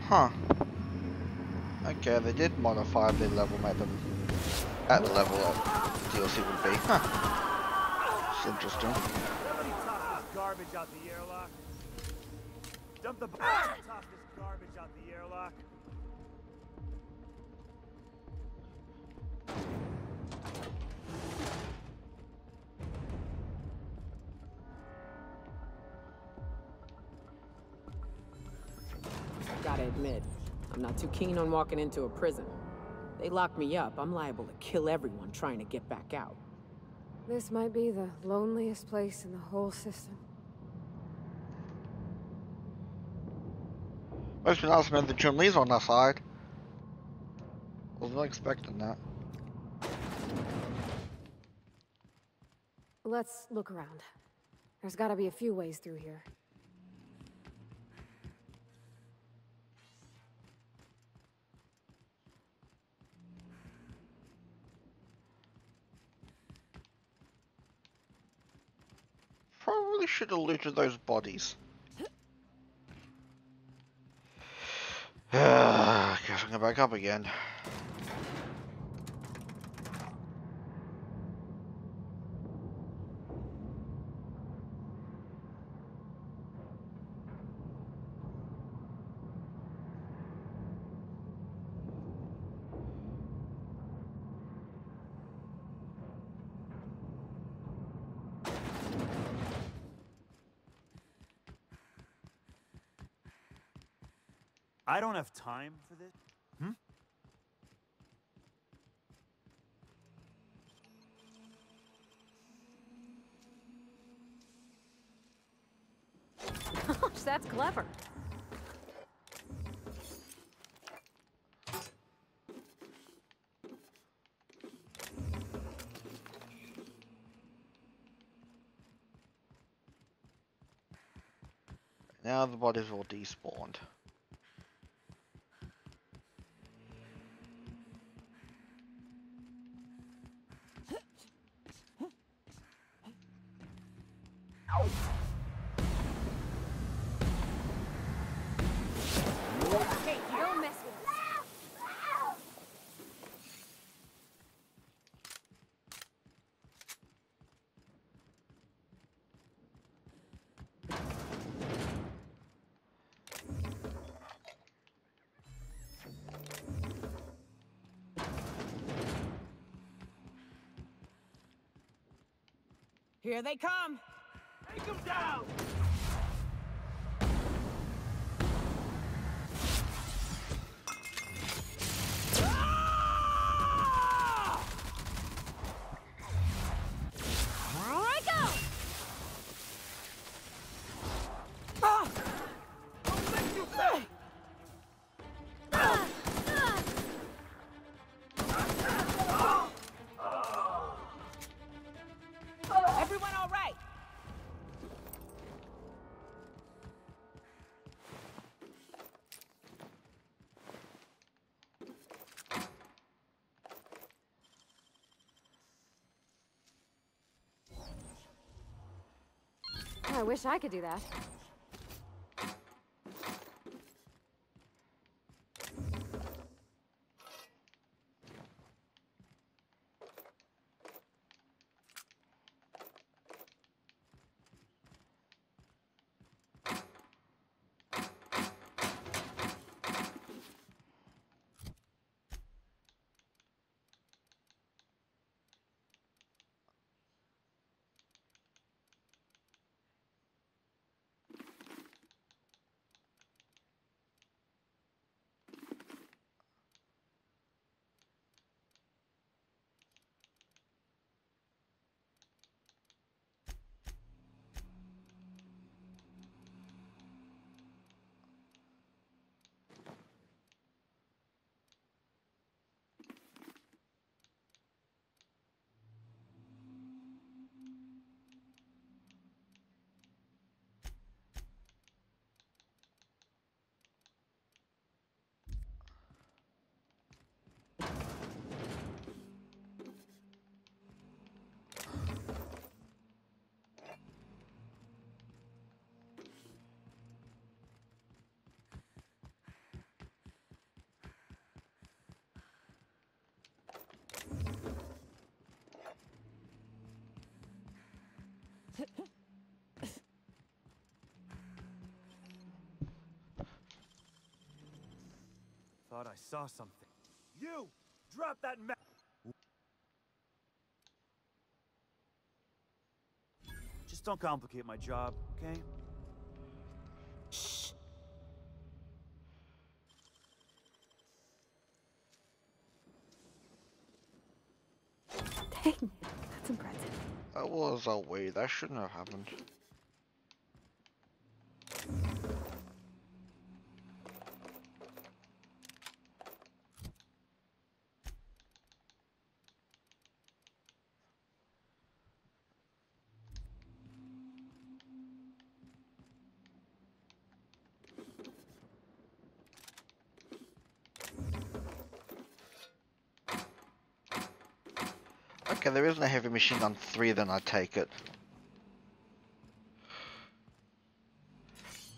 Huh. Okay, they did modify the level map at the level of DLC would be. Huh. It's interesting. Somebody toss this garbage out the airlock. Dump the toss this garbage out the airlock. Gotta admit, I'm not too keen on walking into a prison. They lock me up, I'm liable to kill everyone trying to get back out. This might be the loneliest place in the whole system. Most be nice man, the Chun-Li's on our side. Was not expecting that. Let's look around. There's gotta be a few ways through here. Probably should have looted those bodies. Guess I'm gonna back up again. I don't have time for this. Gosh, that's clever. Now the bodies all despawned. Hey, you don't mess with us. Here they come. Take them down! Everyone all right? I wish I could do that. Thought I saw something. You! Drop that ma- Just don't complicate my job, okay? Shh. Dang it. That's impressive. That was a way. That shouldn't have happened. Okay, there isn't a heavy machine gun 3, then I take it.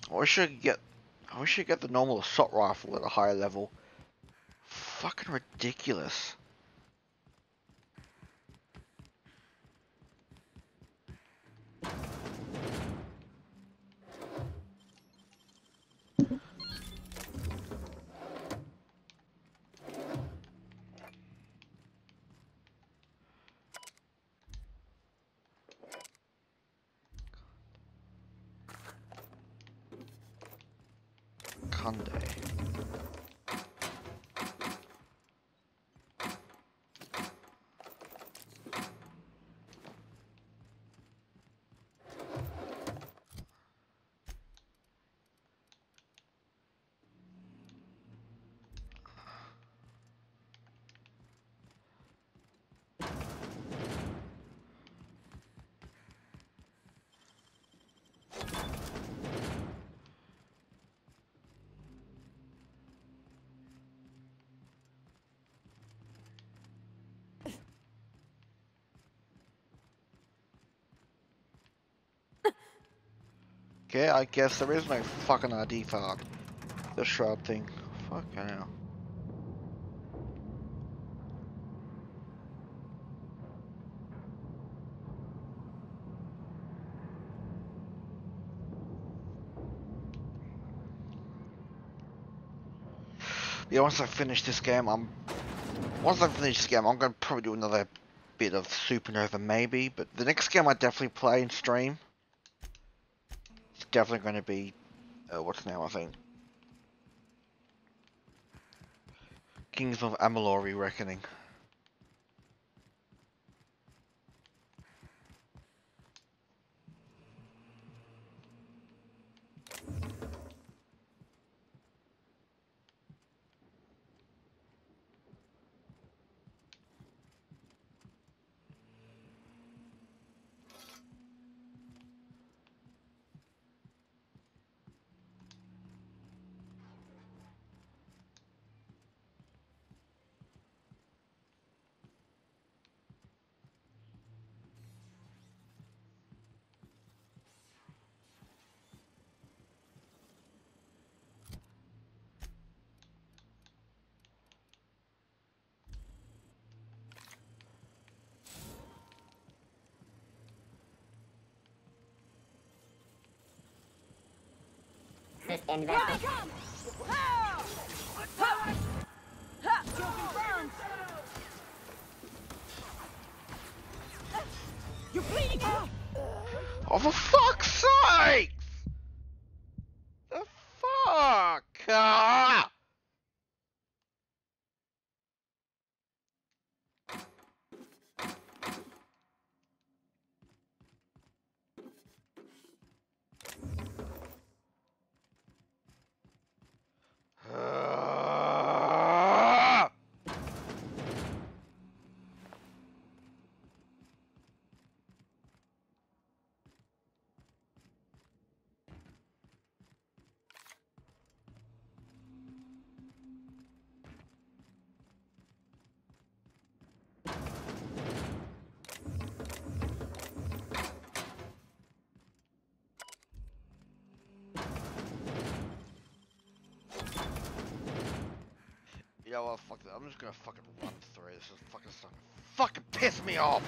I wish I could get the normal assault rifle at a higher level. Fucking ridiculous. Conde. Okay, I guess there is no fucking ID for the shroud thing. Fucking hell. Yeah, once I finish this game, I'm gonna probably do another bit of Supernova maybe, but the next game I definitely play and stream, it's definitely going to be, what's now I think? Kings of Amalur Reckoning. Invest. You're bleeding out! Oh, for fuck's sake! The fuck? Ah! You know what, fuck that. I'm just gonna fucking run through this. Is fucking starting to fucking piss me off!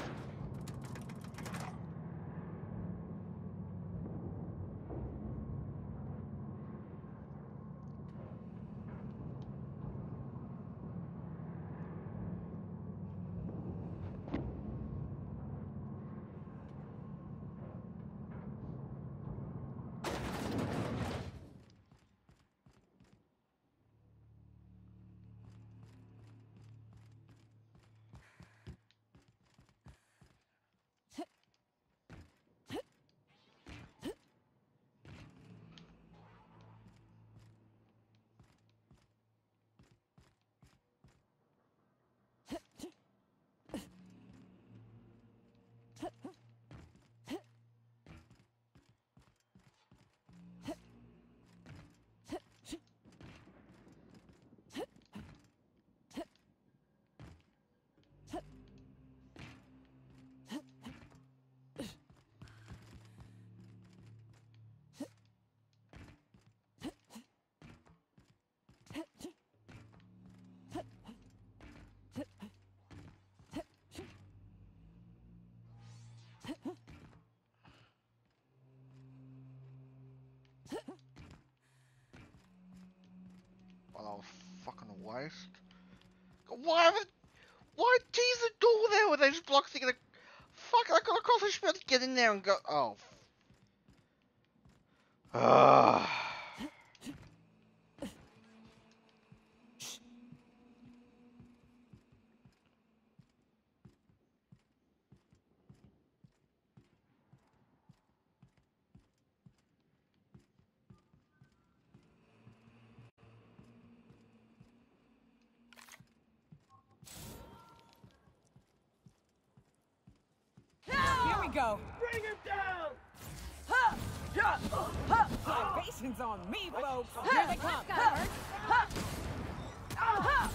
Oh, fucking waste. Why tease the door there with those blocks? They're gonna. Fuck, I got across the should be able to get in there and go. Oh. Here we go. Bring him down! Ha! Ja! Ha! Libation's on me, folks. Here they come. Ha! Ha! Ha! Ha!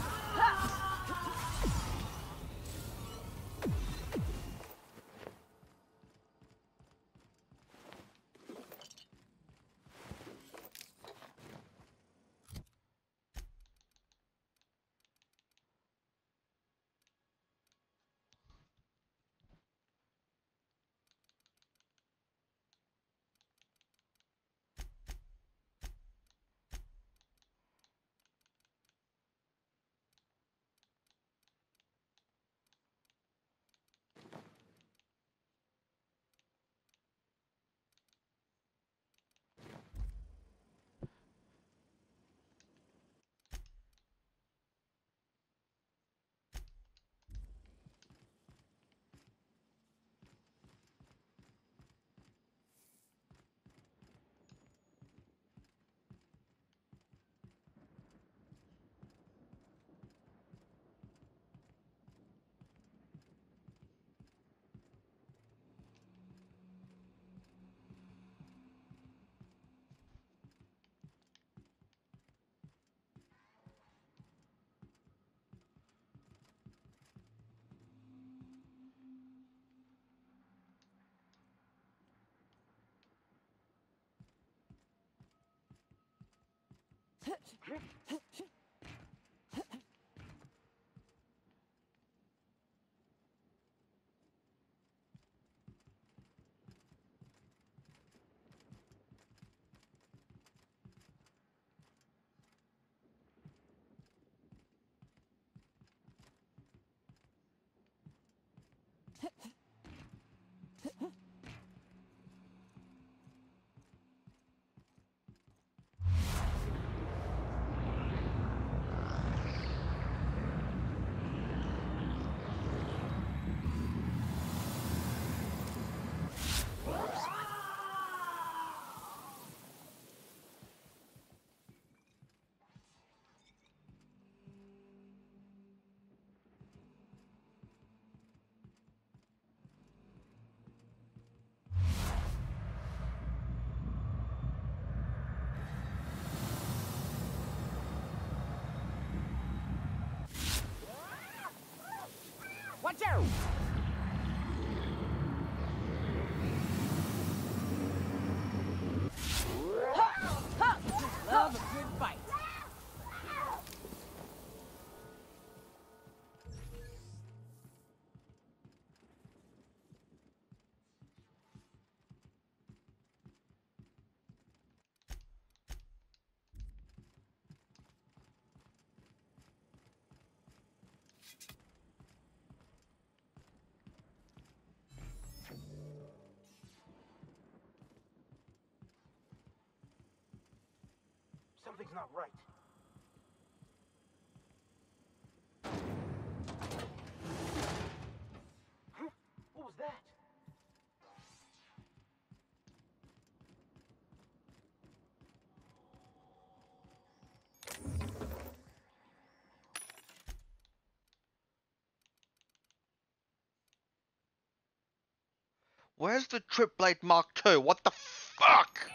Watch out! Love a good fight. Something's not right. Huh? What was that? Where's the Trip Blade Mark II? What the fuck?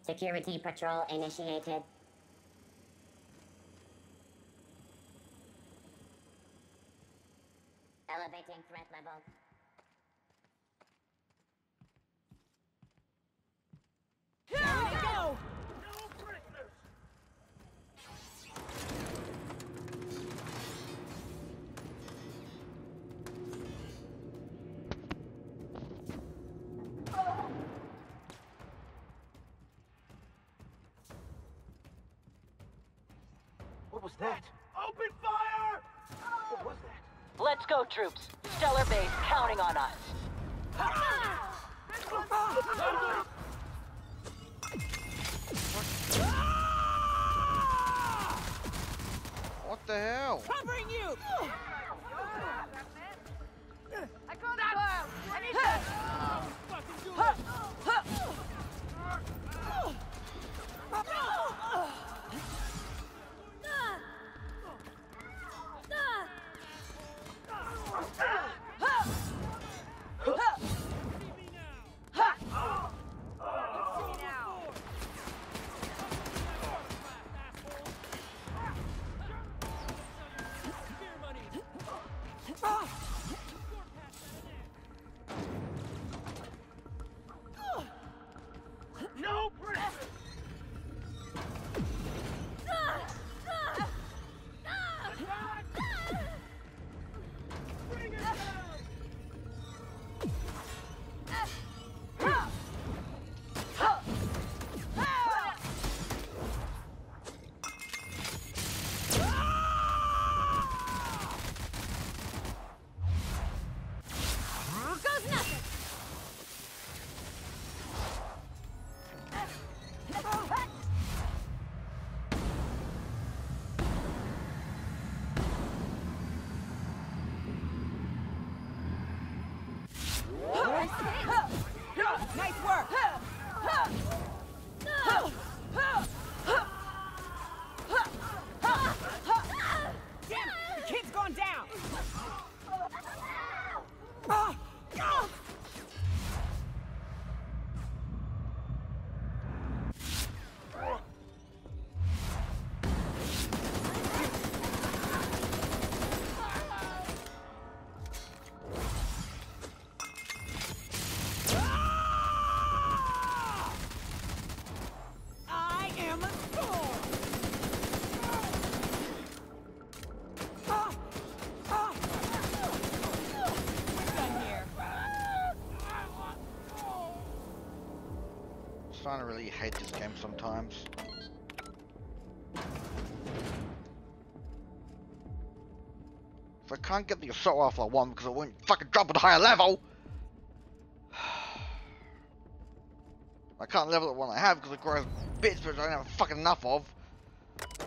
Security patrol initiated. Elevating threat level. Here we go! What was that? Open fire! What was that? Let's go, troops. Stellar Base counting on us. What the hell? Covering you! I called the bomb! I need help! No prisoners! Bring it down! Goes nothing! Nice work! Damn it! The kid's gone down! I am a storm! Done here. I'm starting to really hate this game sometimes. If I can't get the assault rifle I want because I won't fucking drop at a higher level, I can't level the one I have because it grows bits which I don't have fucking enough of.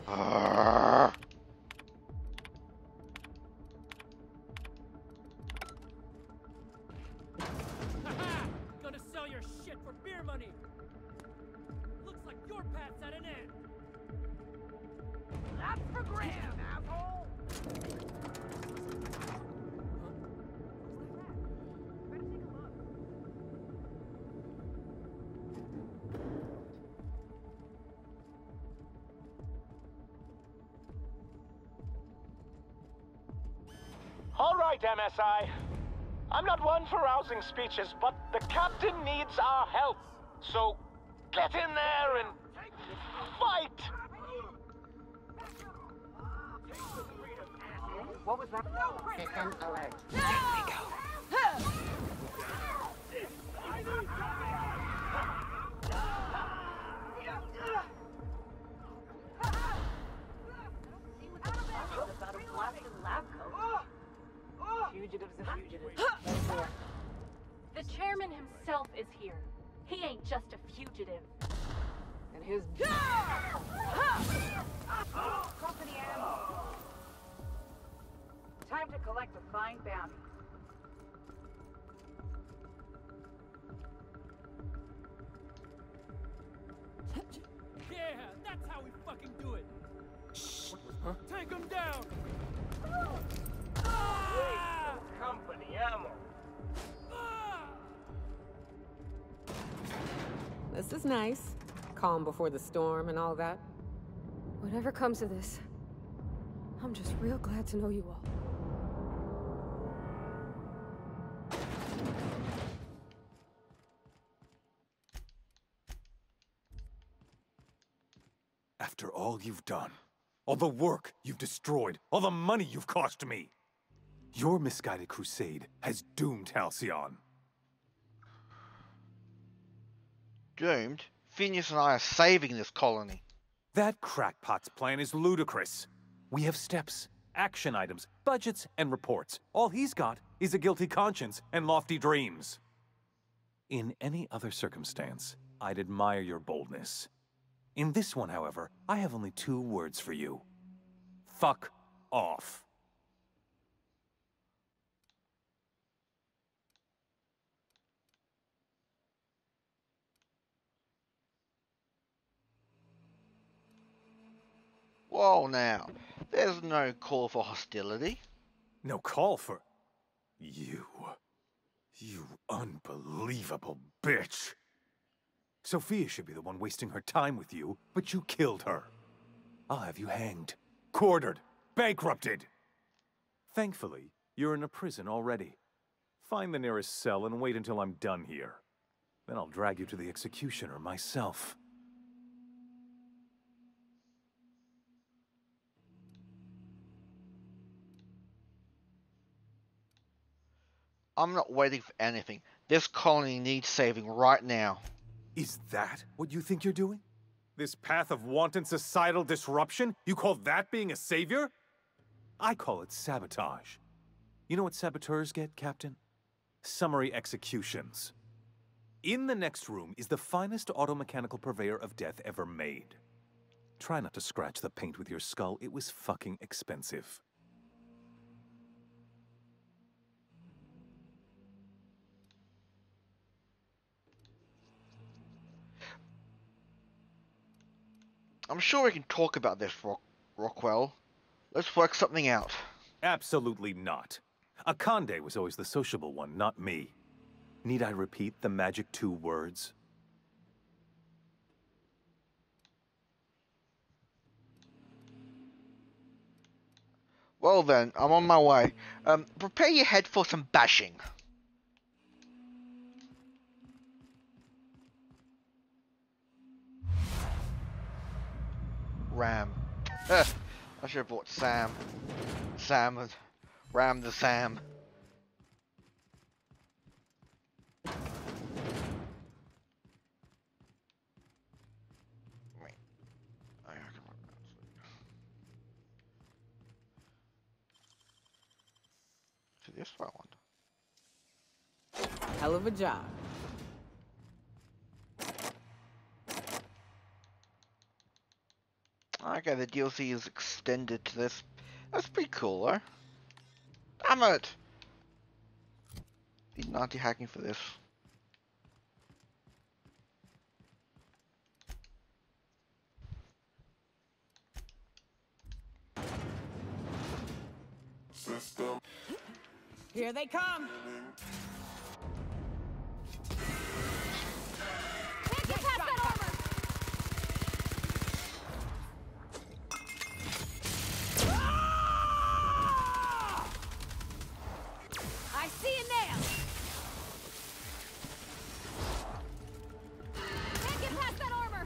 Gonna sell your shit for beer money. Looks like your path's at an end. That's for grab, asshole! All right, MSI. I'm not one for rousing speeches, but the captain needs our help. So get in there and fight! What was that? System alert. There we go. Fugitives and fugitives. The chairman himself is here. He ain't just a fugitive. And his... Company ammo. Time to collect a fine bounty. Yeah, that's how we fucking do it. Take him down. Company ammo. This is nice. calm before the storm and all that? Whatever comes of this, I'm just real glad to know you all. After all you've done, all the work you've destroyed, all the money you've cost me, your misguided crusade has doomed Halcyon. Doomed? Phineas and I are saving this colony. That crackpot's plan is ludicrous. We have steps, action items, budgets, and reports. All he's got is a guilty conscience and lofty dreams. In any other circumstance, I'd admire your boldness. In this one, however, I have only 2 words for you. Fuck off. Whoa now, there's no call for hostility. No call for... You unbelievable bitch. Sophia should be the one wasting her time with you, but you killed her. I'll have you hanged, quartered, bankrupted. Thankfully, you're in a prison already. Find the nearest cell and wait until I'm done here. Then I'll drag you to the executioner myself. I'm not waiting for anything. This colony needs saving right now. Is that what you think you're doing? This path of wanton societal disruption? You call that being a savior? I call it sabotage. You know what saboteurs get, Captain? Summary executions. In the next room is the finest automechanical purveyor of death ever made. Try not to scratch the paint with your skull. It was fucking expensive. I'm sure we can talk about this, Rockwell. Let's work something out. Absolutely not. Akande was always the sociable one, not me. Need I repeat the magic 2 words? Well then, I'm on my way. Prepare your head for some bashing. Ram. I should have bought Sam. Sam and Ram the Sam. Wait. So this one. Hell of a job. Okay, the DLC is extended to this. That's pretty cool, though. Damn it! Need anti-hacking for this. System. Here they come. Can't get past that armor. I see a nail. Can't get past that armor.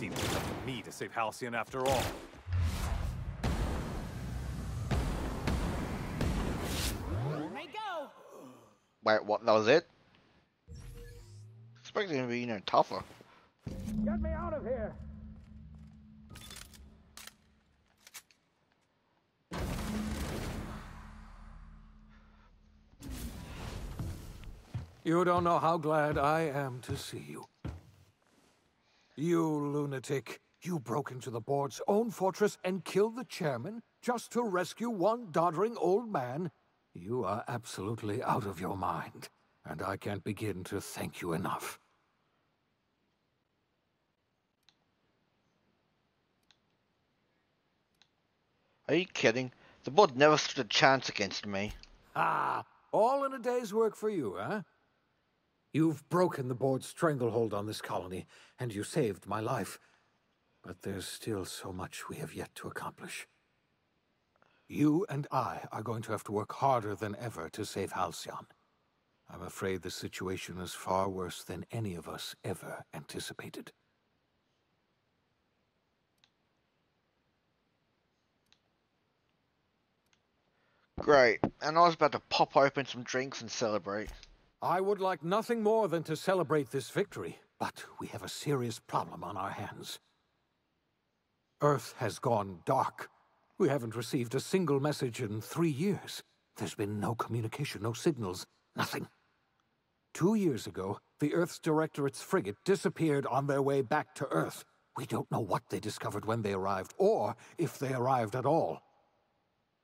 seems it's up to me to save Halcyon after all. May go. Wait, what? That was it? Expecting it to be, tougher. Get me out of here! You don't know how glad I am to see you. You lunatic. You broke into the board's own fortress and killed the chairman just to rescue one doddering old man? You are absolutely out of your mind, and I can't begin to thank you enough. Are you kidding? The board never stood a chance against me. Ah, all in a day's work for you, huh? You've broken the board's stranglehold on this colony, and you saved my life. But there's still so much we have yet to accomplish. You and I are going to have to work harder than ever to save Halcyon. I'm afraid the situation is far worse than any of us ever anticipated. Great, and I was about to pop open some drinks and celebrate. I would like nothing more than to celebrate this victory, but we have a serious problem on our hands. Earth has gone dark. We haven't received a single message in 3 years. There's been no communication, no signals, nothing. 2 years ago, the Earth's Directorate's frigate disappeared on their way back to Earth. We don't know what they discovered when they arrived, or if they arrived at all.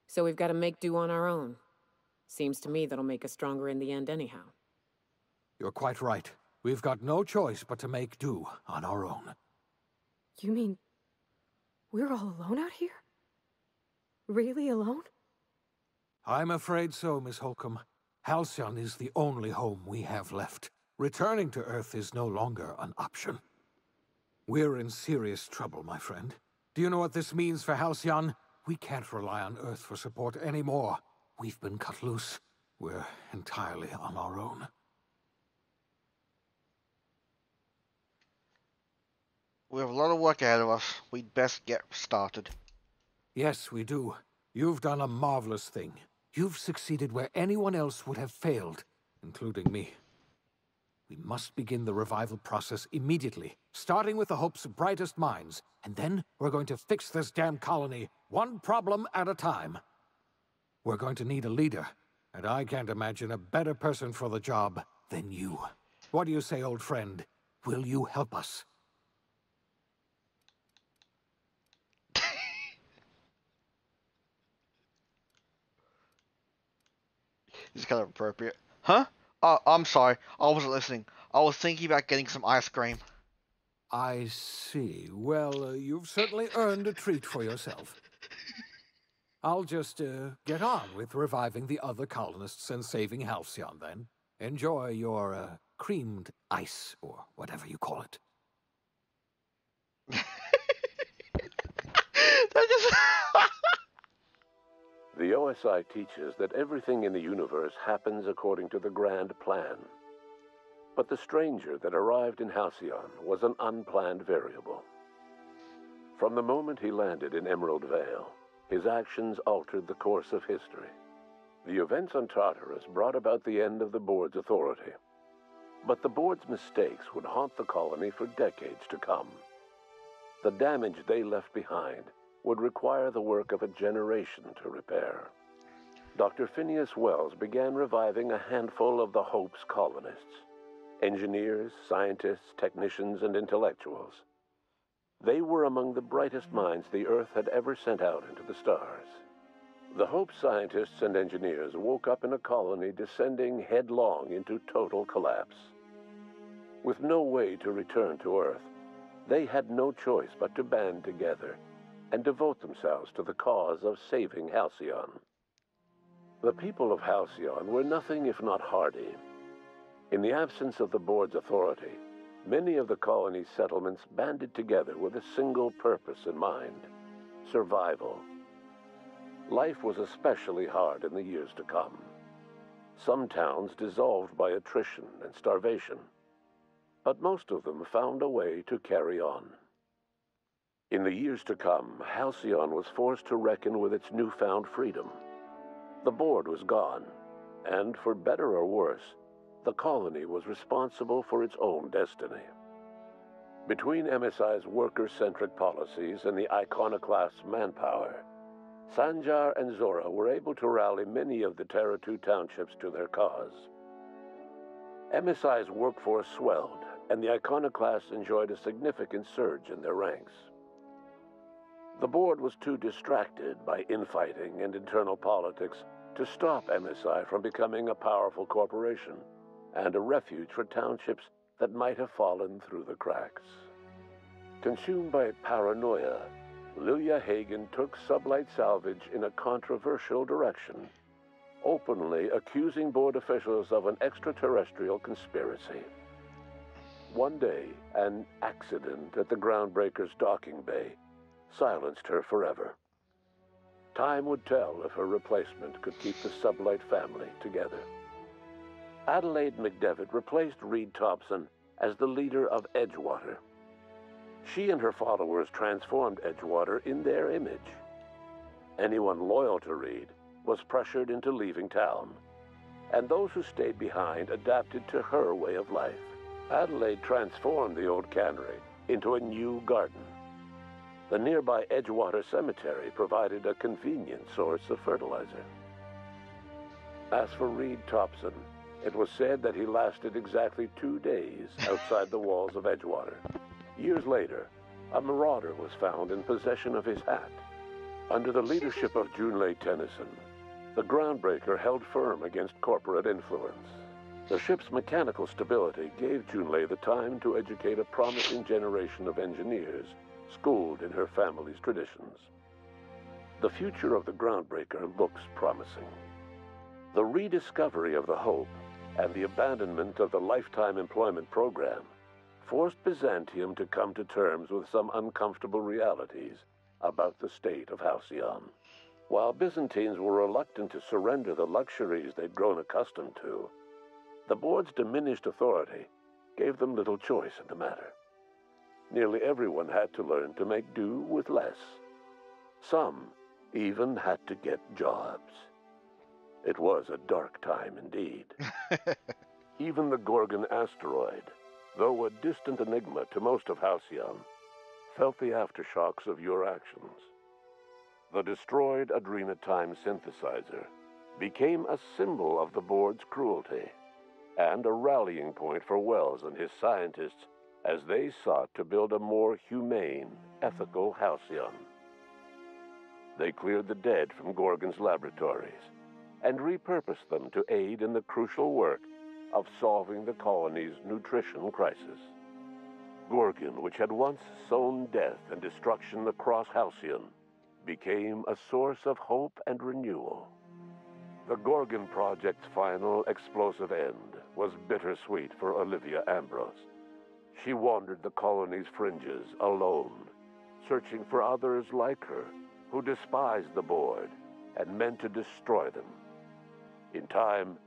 So we've got to make do on our own. Seems to me that'll make us stronger in the end anyhow. You're quite right. We've got no choice but to make do on our own. You mean we're all alone out here? Really alone? I'm afraid so, Miss Holcomb. Halcyon is the only home we have left. Returning to Earth is no longer an option. We're in serious trouble, my friend. Do you know what this means for Halcyon? We can't rely on Earth for support anymore. We've been cut loose. We're entirely on our own. We have a lot of work ahead of us. We'd best get started. Yes, we do. You've done a marvelous thing. You've succeeded where anyone else would have failed, including me. We must begin the revival process immediately, starting with the Hope's brightest minds, and then we're going to fix this damn colony, one problem at a time. We're going to need a leader, and I can't imagine a better person for the job than you. What do you say, old friend? Will you help us? It's kind of appropriate. Huh? Oh, I'm sorry. I wasn't listening. I was thinking about getting some ice cream. I see. Well, you've certainly earned a treat for yourself. I'll just get on with reviving the other colonists and saving Halcyon, then. Enjoy your creamed ice, or whatever you call it. The OSI teaches that everything in the universe happens according to the grand plan. But the stranger that arrived in Halcyon was an unplanned variable. From the moment he landed in Emerald Vale, his actions altered the course of history. The events on Tartarus brought about the end of the board's authority. But the board's mistakes would haunt the colony for decades to come. The damage they left behind would require the work of a generation to repair. Dr. Phineas Wells began reviving a handful of the Hope's colonists. Engineers, scientists, technicians, and intellectuals. They were among the brightest minds the Earth had ever sent out into the stars. The Hope scientists and engineers woke up in a colony descending headlong into total collapse. With no way to return to Earth, they had no choice but to band together and devote themselves to the cause of saving Halcyon. The people of Halcyon were nothing if not hardy. In the absence of the board's authority, many of the colony's settlements banded together with a single purpose in mind: survival. Life was especially hard in the years to come. Some towns dissolved by attrition and starvation, but most of them found a way to carry on. In the years to come, Halcyon was forced to reckon with its newfound freedom. The board was gone, and for better or worse, the colony was responsible for its own destiny. Between MSI's worker-centric policies and the iconoclast's manpower, Sanjar and Zora were able to rally many of the Terra 2 townships to their cause. MSI's workforce swelled, and the iconoclasts enjoyed a significant surge in their ranks. The board was too distracted by infighting and internal politics to stop MSI from becoming a powerful corporation and a refuge for townships that might have fallen through the cracks. Consumed by paranoia, Lilia Hagen took Sublight Salvage in a controversial direction, openly accusing board officials of an extraterrestrial conspiracy. One day, an accident at the Groundbreaker's docking bay silenced her forever. Time would tell if her replacement could keep the Sublight family together. Adelaide McDevitt replaced Reed Thompson as the leader of Edgewater. She and her followers transformed Edgewater in their image. Anyone loyal to Reed was pressured into leaving town, and those who stayed behind adapted to her way of life. Adelaide transformed the old cannery into a new garden. The nearby Edgewater Cemetery provided a convenient source of fertilizer. As for Reed Thompson, it was said that he lasted exactly 2 days outside the walls of Edgewater. Years later, a marauder was found in possession of his hat. Under the leadership of Junlei Tennyson, the Groundbreaker held firm against corporate influence. The ship's mechanical stability gave Junlei the time to educate a promising generation of engineers schooled in her family's traditions. The future of the Groundbreaker looks promising. The rediscovery of the Hope and the abandonment of the lifetime employment program forced Byzantium to come to terms with some uncomfortable realities about the state of Halcyon. While Byzantines were reluctant to surrender the luxuries they'd grown accustomed to, the board's diminished authority gave them little choice in the matter. Nearly everyone had to learn to make do with less. Some even had to get jobs. It was a dark time indeed. Even the Gorgon asteroid, though a distant enigma to most of Halcyon, felt the aftershocks of your actions. The destroyed Adrenatime synthesizer became a symbol of the board's cruelty and a rallying point for Wells and his scientists as they sought to build a more humane, ethical Halcyon. They cleared the dead from Gorgon's laboratories and repurposed them to aid in the crucial work of solving the colony's nutrition crisis. Gorgon, which had once sown death and destruction across Halcyon, became a source of hope and renewal. The Gorgon Project's final explosive end was bittersweet for Olivia Ambrose. She wandered the colony's fringes alone, searching for others like her who despised the board and meant to destroy them. In time,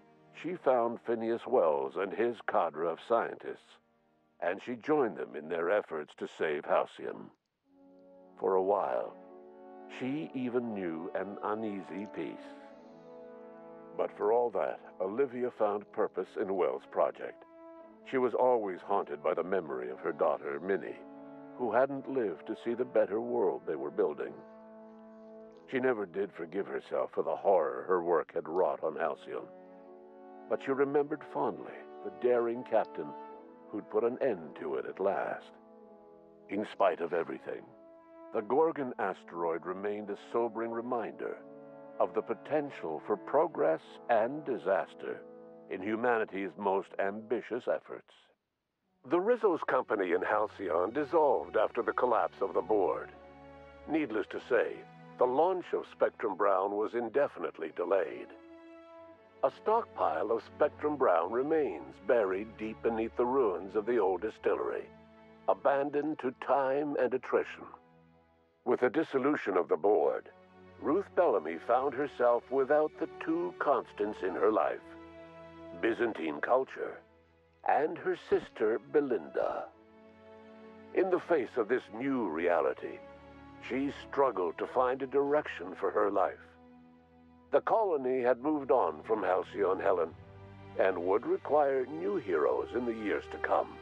she found Phineas Wells and his cadre of scientists, and she joined them in their efforts to save Halcyon. For a while, she even knew an uneasy peace. But for all that, Olivia found purpose in Wells' project. She was always haunted by the memory of her daughter, Minnie, who hadn't lived to see the better world they were building. She never did forgive herself for the horror her work had wrought on Halcyon, but she remembered fondly the daring captain who'd put an end to it at last. In spite of everything, the Gorgon asteroid remained a sobering reminder of the potential for progress and disaster in humanity's most ambitious efforts. The Rizzo's company in Halcyon dissolved after the collapse of the board. Needless to say, the launch of Spectrum Brown was indefinitely delayed. A stockpile of Spectrum Brown remains buried deep beneath the ruins of the old distillery, abandoned to time and attrition. With the dissolution of the board, Ruth Bellamy found herself without the two constants in her life: Byzantine culture and her sister Belinda. In the face of this new reality, she struggled to find a direction for her life. The colony had moved on from Halcyon Helen and would require new heroes in the years to come.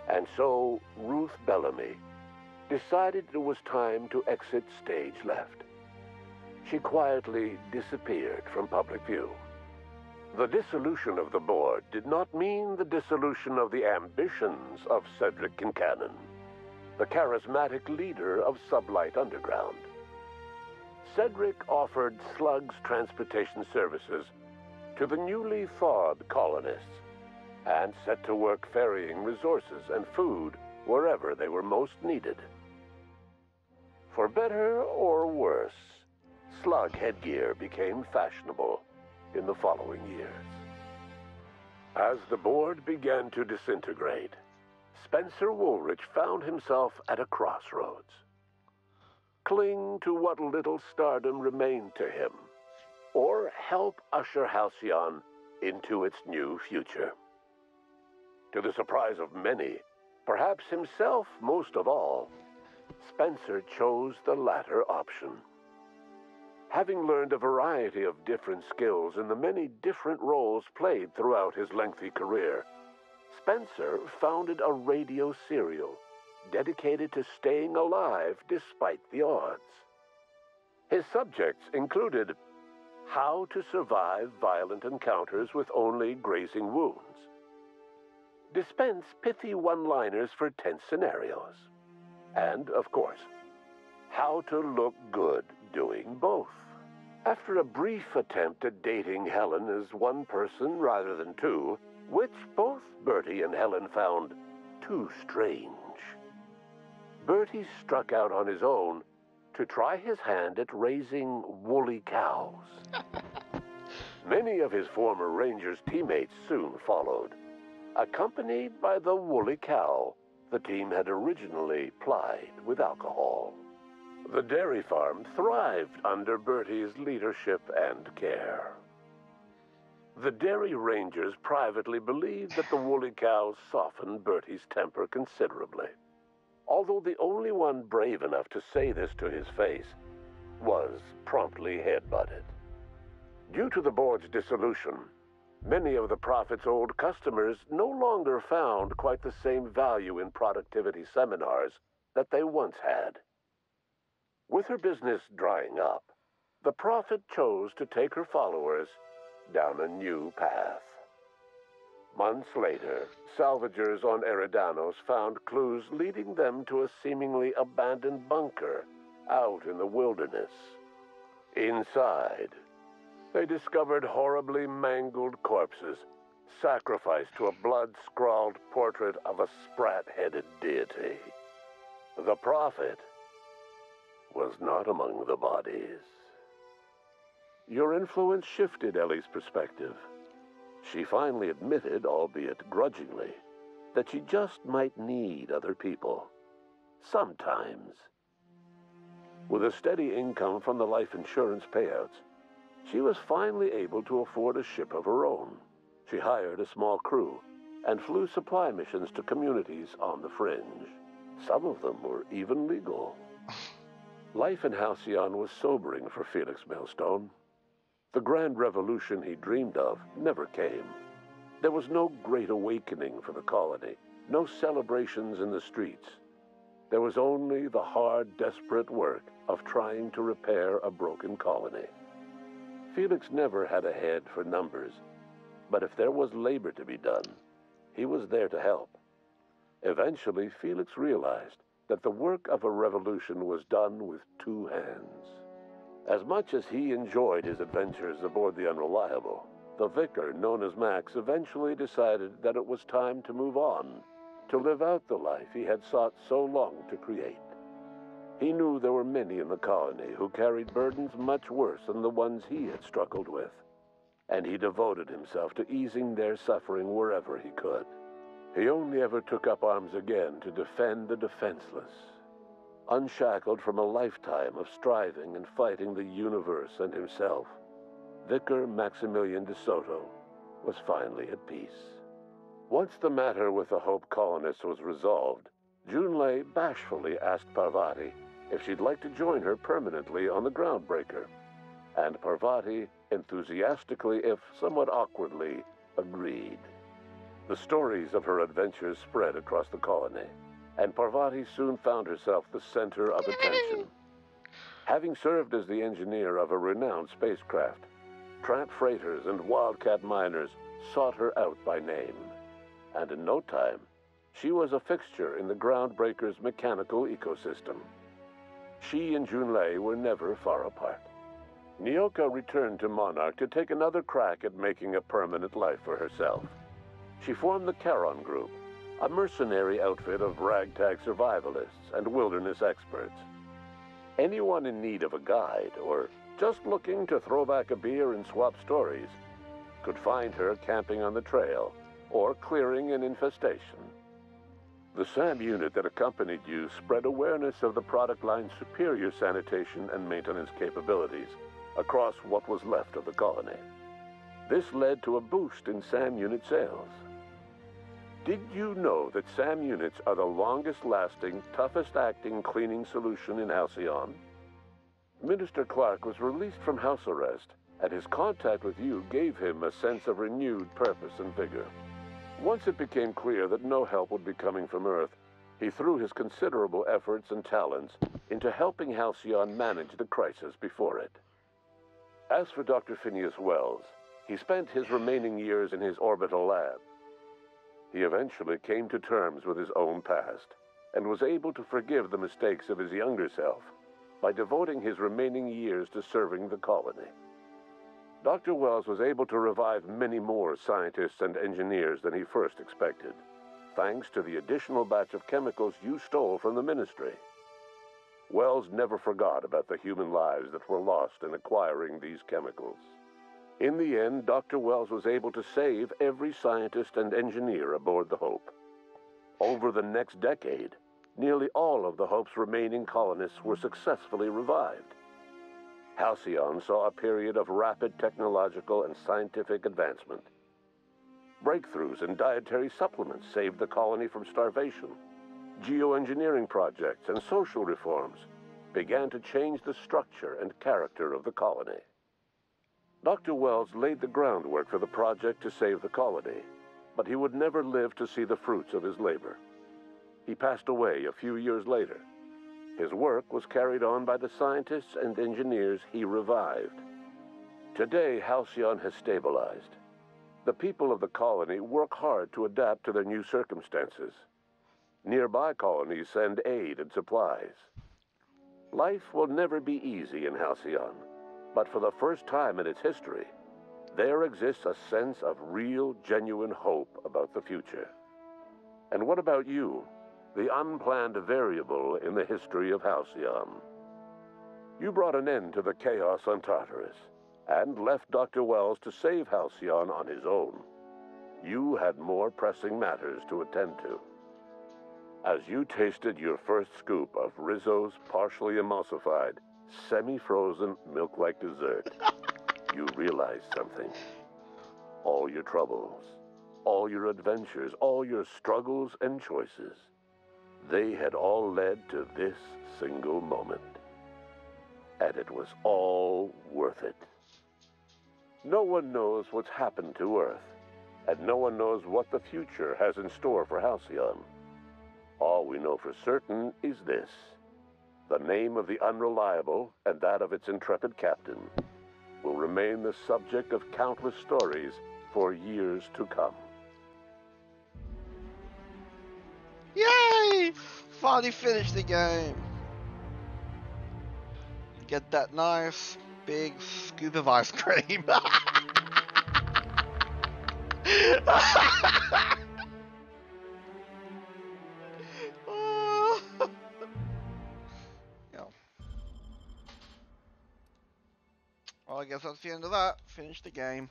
And so Ruth Bellamy decided it was time to exit stage left. She quietly disappeared from public view. The dissolution of the board did not mean the dissolution of the ambitions of Cedric Kincannon, the charismatic leader of Sublight Underground. Cedric offered Slug's transportation services to the newly thawed colonists and set to work ferrying resources and food wherever they were most needed. For better or worse, Slug headgear became fashionable in the following years. As the board began to disintegrate, Spencer Woolrich found himself at a crossroads. Cling to what little stardom remained to him, or help usher Halcyon into its new future. To the surprise of many, perhaps himself most of all, Spencer chose the latter option. Having learned a variety of different skills in the many different roles played throughout his lengthy career, Spencer founded a radio serial dedicated to staying alive despite the odds. His subjects included how to survive violent encounters with only grazing wounds, dispense pithy one-liners for tense scenarios, and, of course, how to look good doing both. After a brief attempt at dating Helen as one person rather than two, which both Bertie and Helen found too strange, Bertie struck out on his own to try his hand at raising woolly cows. Many of his former Rangers teammates soon followed, accompanied by the woolly cow the team had originally plied with alcohol. The dairy farm thrived under Bertie's leadership and care. The Dairy Rangers privately believed that the woolly cows softened Bertie's temper considerably, although the only one brave enough to say this to his face was promptly headbutted. Due to the board's dissolution, many of the Prophet's old customers no longer found quite the same value in productivity seminars that they once had. With her business drying up, the Prophet chose to take her followers down a new path. Months later, salvagers on Eridanos found clues leading them to a seemingly abandoned bunker out in the wilderness. Inside, they discovered horribly mangled corpses, sacrificed to a blood-scrawled portrait of a sprat-headed deity. The Prophet was not among the bodies. Your influence shifted Ellie's perspective. She finally admitted, albeit grudgingly, that she just might need other people. Sometimes. With a steady income from the life insurance payouts, she was finally able to afford a ship of her own. She hired a small crew and flew supply missions to communities on the fringe. Some of them were even legal. Life in Halcyon was sobering for Felix Millstone. The grand revolution he dreamed of never came. There was no great awakening for the colony, no celebrations in the streets. There was only the hard, desperate work of trying to repair a broken colony. Felix never had a head for numbers, but if there was labor to be done, he was there to help. Eventually, Felix realized that the work of a revolution was done with two hands. As much as he enjoyed his adventures aboard the Unreliable, the vicar, known as Max, eventually decided that it was time to move on, to live out the life he had sought so long to create. He knew there were many in the colony who carried burdens much worse than the ones he had struggled with, and he devoted himself to easing their suffering wherever he could. He only ever took up arms again to defend the defenseless. Unshackled from a lifetime of striving and fighting the universe and himself, Vicar Maximilian de Soto was finally at peace. Once the matter with the Hope colonists was resolved, Junlei bashfully asked Parvati if she'd like to join her permanently on the Groundbreaker. And Parvati enthusiastically, if somewhat awkwardly, agreed. The stories of her adventures spread across the colony, and Parvati soon found herself the center of attention. Having served as the engineer of a renowned spacecraft, tramp freighters and wildcat miners sought her out by name. And in no time, she was a fixture in the Groundbreaker's mechanical ecosystem. She and Junlei were never far apart. Nyoka returned to Monarch to take another crack at making a permanent life for herself. She formed the Charon Group, a mercenary outfit of ragtag survivalists and wilderness experts. Anyone in need of a guide, or just looking to throw back a beer and swap stories, could find her camping on the trail or clearing an infestation. The SAM unit that accompanied you spread awareness of the product line's superior sanitation and maintenance capabilities across what was left of the colony. This led to a boost in SAM unit sales. Did you know that SAM units are the longest-lasting, toughest-acting cleaning solution in Halcyon? Minister Clark was released from house arrest, and his contact with you gave him a sense of renewed purpose and vigor. Once it became clear that no help would be coming from Earth, he threw his considerable efforts and talents into helping Halcyon manage the crisis before it. As for Dr. Phineas Wells, he spent his remaining years in his orbital lab. He eventually came to terms with his own past and was able to forgive the mistakes of his younger self by devoting his remaining years to serving the colony. Dr. Wells was able to revive many more scientists and engineers than he first expected, thanks to the additional batch of chemicals you stole from the Ministry. Wells never forgot about the human lives that were lost in acquiring these chemicals. In the end, Dr. Wells was able to save every scientist and engineer aboard the Hope. Over the next decade, nearly all of the Hope's remaining colonists were successfully revived. Halcyon saw a period of rapid technological and scientific advancement. Breakthroughs in dietary supplements saved the colony from starvation. Geoengineering projects and social reforms began to change the structure and character of the colony. Dr. Wells laid the groundwork for the project to save the colony, but he would never live to see the fruits of his labor. He passed away a few years later. His work was carried on by the scientists and engineers he revived. Today, Halcyon has stabilized. The people of the colony work hard to adapt to their new circumstances. Nearby colonies send aid and supplies. Life will never be easy in Halcyon, but for the first time in its history, there exists a sense of real, genuine hope about the future. And what about you? The unplanned variable in the history of Halcyon. You brought an end to the chaos on Tartarus, and left Dr. Wells to save Halcyon on his own. You had more pressing matters to attend to. As you tasted your first scoop of Rizzo's partially emulsified, semi-frozen milk-like dessert, you realized something. All your troubles, all your adventures, all your struggles and choices, they had all led to this single moment. And it was all worth it. No one knows what's happened to Earth, and no one knows what the future has in store for Halcyon. All we know for certain is this: the name of the Unreliable and that of its intrepid captain will remain the subject of countless stories for years to come. Yay! Finally finished the game. Get that nice big scoop of ice cream. Well, I guess that's the end of that. Finish the game.